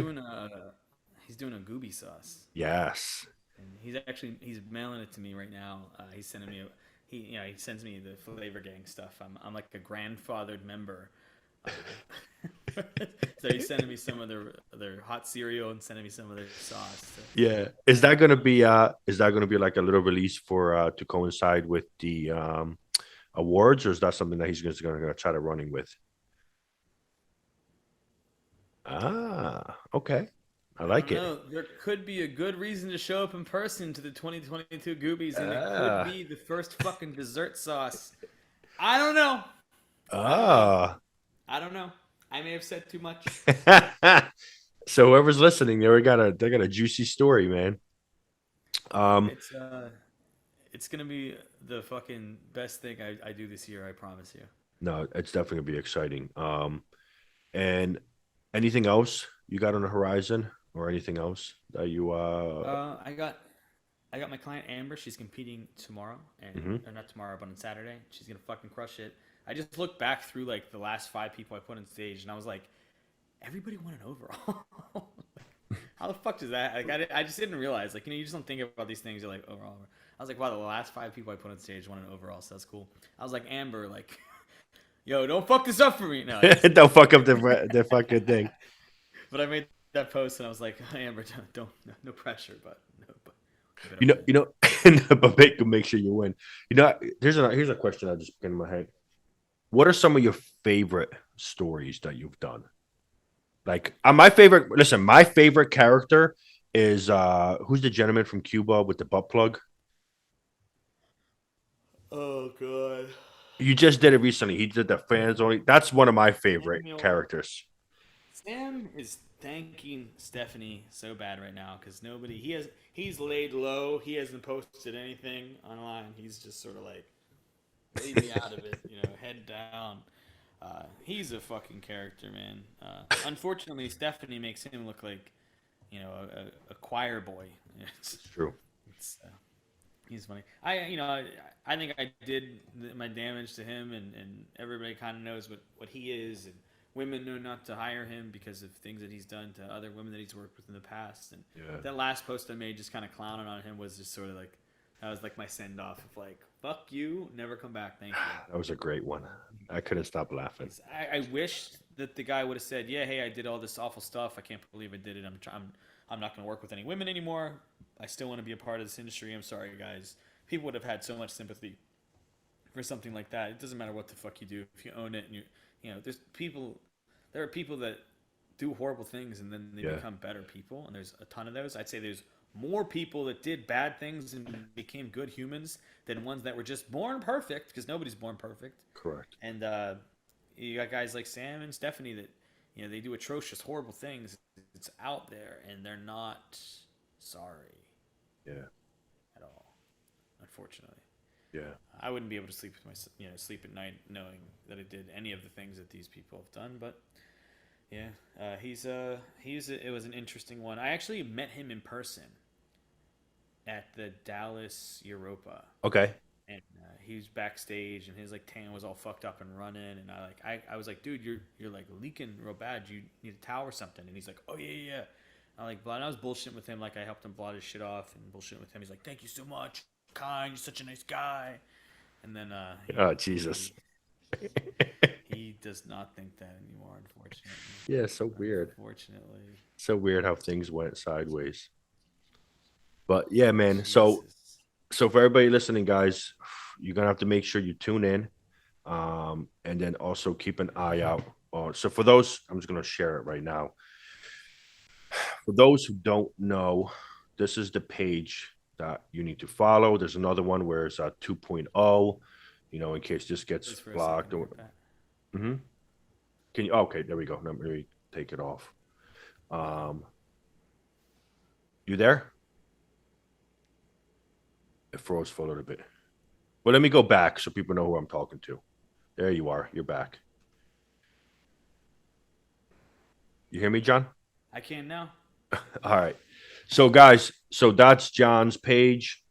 [SPEAKER 2] he's doing a Gooby sauce,
[SPEAKER 1] Yes.
[SPEAKER 2] and he's mailing it to me right now. He's sending me he sends me the Flavor Gang stuff. I'm like a grandfathered member. Uh, so he's sending me some of their hot cereal and sending me some of their sauce.
[SPEAKER 1] Yeah. Is that gonna be like a little release for to coincide with the awards, or is that something that he's just gonna try to running with? Ah, okay. I
[SPEAKER 2] I
[SPEAKER 1] like
[SPEAKER 2] don't
[SPEAKER 1] it.
[SPEAKER 2] know. There could be a good reason to show up in person to the 2022 Goobies, and it could
[SPEAKER 1] Ah.
[SPEAKER 2] be the first fucking dessert sauce. I don't know. I don't know.
[SPEAKER 1] Ah.
[SPEAKER 2] I don't know. I may have said too much.
[SPEAKER 1] So whoever's listening, they got a juicy story, man. Um,
[SPEAKER 2] It's it's gonna be the fucking best thing I do this year. I promise you.
[SPEAKER 1] no, it's definitely gonna be exciting. And anything else you got on the horizon, or anything else that you
[SPEAKER 2] Uh, I got I got my client Amber. She's competing tomorrow, and
[SPEAKER 1] mhm.
[SPEAKER 2] or not tomorrow, but on Saturday. She's gonna fucking crush it. I just looked back through like the last five people I put on stage, and I was like, everybody won an overall. How the fuck does that? Like, I just didn't realize. Like, you just don't think about these things. You're like overall. I was like, wow, the last five people I put on stage won an overall, so that's cool. I was like, Amber, like, yo, don't fuck this up for me. No, I just
[SPEAKER 1] Don't
[SPEAKER 2] kidding.
[SPEAKER 1] fuck up the fucking thing.
[SPEAKER 2] But I made that post and I was like, Amber, don't no pressure, but keep it
[SPEAKER 1] You
[SPEAKER 2] up
[SPEAKER 1] know,
[SPEAKER 2] good.
[SPEAKER 1] you know, but make sure you win. You know, here's a question I just put in my head. What are some of your favorite stories that you've done? Like, my favorite. Listen, my favorite character is who's the gentleman from Cuba with the butt plug?
[SPEAKER 2] Oh god.
[SPEAKER 1] You just did it recently. He did the fans only. That's one of my favorite
[SPEAKER 2] Samuel
[SPEAKER 1] characters.
[SPEAKER 2] Sam is thanking Stephanie so bad right now because he's laid low. He hasn't posted anything online. He's just sort of like leave me out of it, head down. He's a fucking character, man. Unfortunately, Stephanie makes him look like a choir boy. It's,
[SPEAKER 1] It's true.
[SPEAKER 2] it's he's funny. I think I did my damage to him, and everybody kind of knows what he is, and women know not to hire him because of things that he's done to other women that he's worked with in the past. And
[SPEAKER 1] Yeah,
[SPEAKER 2] that last post I made, just kind of clowning on him, was just sort of like that was like my send off of like fuck you, never come back, thank you.
[SPEAKER 1] that was a great one. I couldn't stop laughing.
[SPEAKER 2] I wish that the guy would have said, "Yeah, hey, I did all this awful stuff. I can't believe I did it. I'm not going to work with any women anymore. I still want to be a part of this industry. I'm sorry, guys." People would have had so much sympathy for something like that. It doesn't matter what the fuck you do if you own it and there's people. There are people that do horrible things and then they
[SPEAKER 1] Yeah,
[SPEAKER 2] become better people, and there's a ton of those. I'd say there's more people that did bad things and became good humans than ones that were just born perfect, because nobody's born perfect.
[SPEAKER 1] correct.
[SPEAKER 2] And you got guys like Sam and Stephanie that they do atrocious, horrible things. It's out there, and they're not sorry
[SPEAKER 1] Yeah,
[SPEAKER 2] at all. Unfortunately,
[SPEAKER 1] yeah.
[SPEAKER 2] I wouldn't be able to sleep with sleep at night knowing that I did any of the things that these people have done. But yeah, it was an interesting one. I actually met him in person at the Dallas Europa,
[SPEAKER 1] Okay.
[SPEAKER 2] and he was backstage, and his like tan was all fucked up and running, and I was like, dude, you're like leaking real bad. You need a towel or something? And he's like, oh yeah. I like, and I was bullshitting with him, like I helped him blot his shit off, and bullshitting with him. He's like, thank you so much, kind. You're such a nice guy. And then
[SPEAKER 1] Oh Jesus.
[SPEAKER 2] he does not think that anymore, unfortunately.
[SPEAKER 1] Yeah, so weird.
[SPEAKER 2] Unfortunately,
[SPEAKER 1] So weird how things went sideways. But yeah, man. So
[SPEAKER 2] Jesus.
[SPEAKER 1] so for everybody listening, guys, you're gonna have to make sure you tune in. And then also keep an eye out. So for those, I'm just gonna share it right now. For those who don't know, this is the page that you need to follow. There's another one where it's 2.0, in case this gets
[SPEAKER 2] Just for a
[SPEAKER 1] blocked
[SPEAKER 2] second
[SPEAKER 1] or
[SPEAKER 2] here, Pat.
[SPEAKER 1] Mhm. Can you okay, there we go. Let me take it off. Um you there? It froze for a little bit. Well, let me go back so people know who I'm talking to. There you are. You're back. You hear me, John?
[SPEAKER 2] I can now.
[SPEAKER 1] All right. So guys, so that's John's page.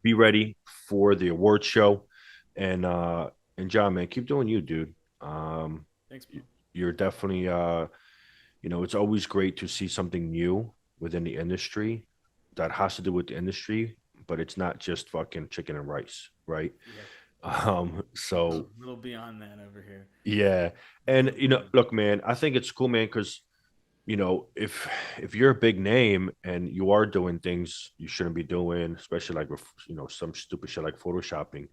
[SPEAKER 1] Be ready for the award show. And John, man, keep doing you, dude. Um
[SPEAKER 2] Thanks, bro.
[SPEAKER 1] you're definitely it's always great to see something new within the industry that has to do with the industry, but it's not just fucking chicken and rice, right?
[SPEAKER 2] Yep.
[SPEAKER 1] So
[SPEAKER 2] A little beyond that over here.
[SPEAKER 1] yeah.
[SPEAKER 2] A
[SPEAKER 1] And
[SPEAKER 2] little beyond.
[SPEAKER 1] look, man, I think it's cool, man, because if you're a big name and you are doing things you shouldn't be doing, especially like with some stupid shit like photoshopping,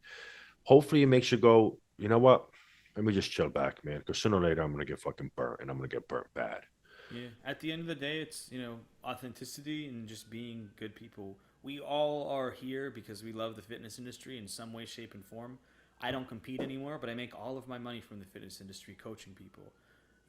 [SPEAKER 1] hopefully it makes you go, you know what? Let me just chill back, man. Because sooner or later I'm gonna get fucking burnt, and I'm gonna get burnt bad.
[SPEAKER 2] Yeah. At the end of the day, it's authenticity and just being good people. We all are here because we love the fitness industry in some way, shape, and form. I don't compete anymore, but I make all of my money from the fitness industry coaching people.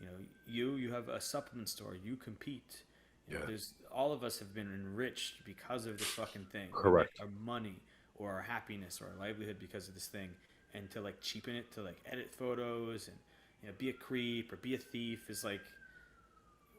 [SPEAKER 2] You know, you have a supplement store. You compete. You know,
[SPEAKER 1] Yeah.
[SPEAKER 2] there's all of us have been enriched because of this fucking thing. We make
[SPEAKER 1] Correct.
[SPEAKER 2] our money or our happiness or our livelihood because of this thing, and to like cheapen it to like edit photos and be a creep or be a thief is like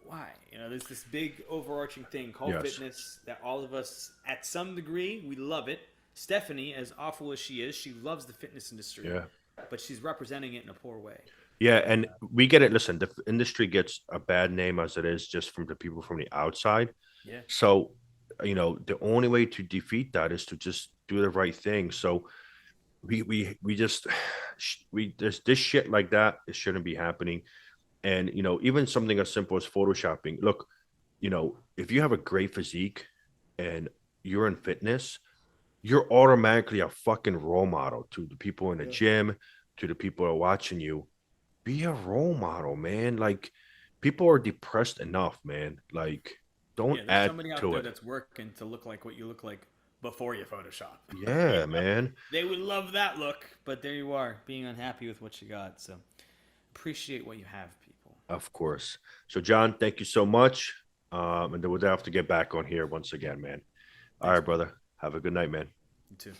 [SPEAKER 2] why? There's this big overarching thing called
[SPEAKER 1] Yes.
[SPEAKER 2] fitness that all of us, at some degree, we love it. Stephanie, as awful as she is, she loves the fitness industry,
[SPEAKER 1] Yeah.
[SPEAKER 2] but she's representing it in a poor way.
[SPEAKER 1] Yeah,
[SPEAKER 2] And
[SPEAKER 1] and we get it. Listen, the industry gets a bad name as it is just from the people from the outside.
[SPEAKER 2] yeah,
[SPEAKER 1] So, the only way to defeat that is to just do the right thing. So we just we there's this shit like that. It shouldn't be happening. And even something as simple as photoshopping. Look, if you have a great physique and you're in fitness, you're automatically a fucking role model to the people in the
[SPEAKER 2] yeah,
[SPEAKER 1] gym, to the people who are watching you. Be a role model, man. Like, people are depressed enough, man. Like, don't
[SPEAKER 2] yeah. There's
[SPEAKER 1] add
[SPEAKER 2] somebody out
[SPEAKER 1] to
[SPEAKER 2] there
[SPEAKER 1] it.
[SPEAKER 2] that's working to look like what you look like before you Photoshop.
[SPEAKER 1] Yeah, man.
[SPEAKER 2] They would love that look, but there you are, being unhappy with what you got. So appreciate what you have, people.
[SPEAKER 1] Of course. So, John, thank you so much. And then we'll have to get back on here once again, man. All
[SPEAKER 2] Thanks,
[SPEAKER 1] right,
[SPEAKER 2] man.
[SPEAKER 1] brother. Have a good night, man.
[SPEAKER 2] You too.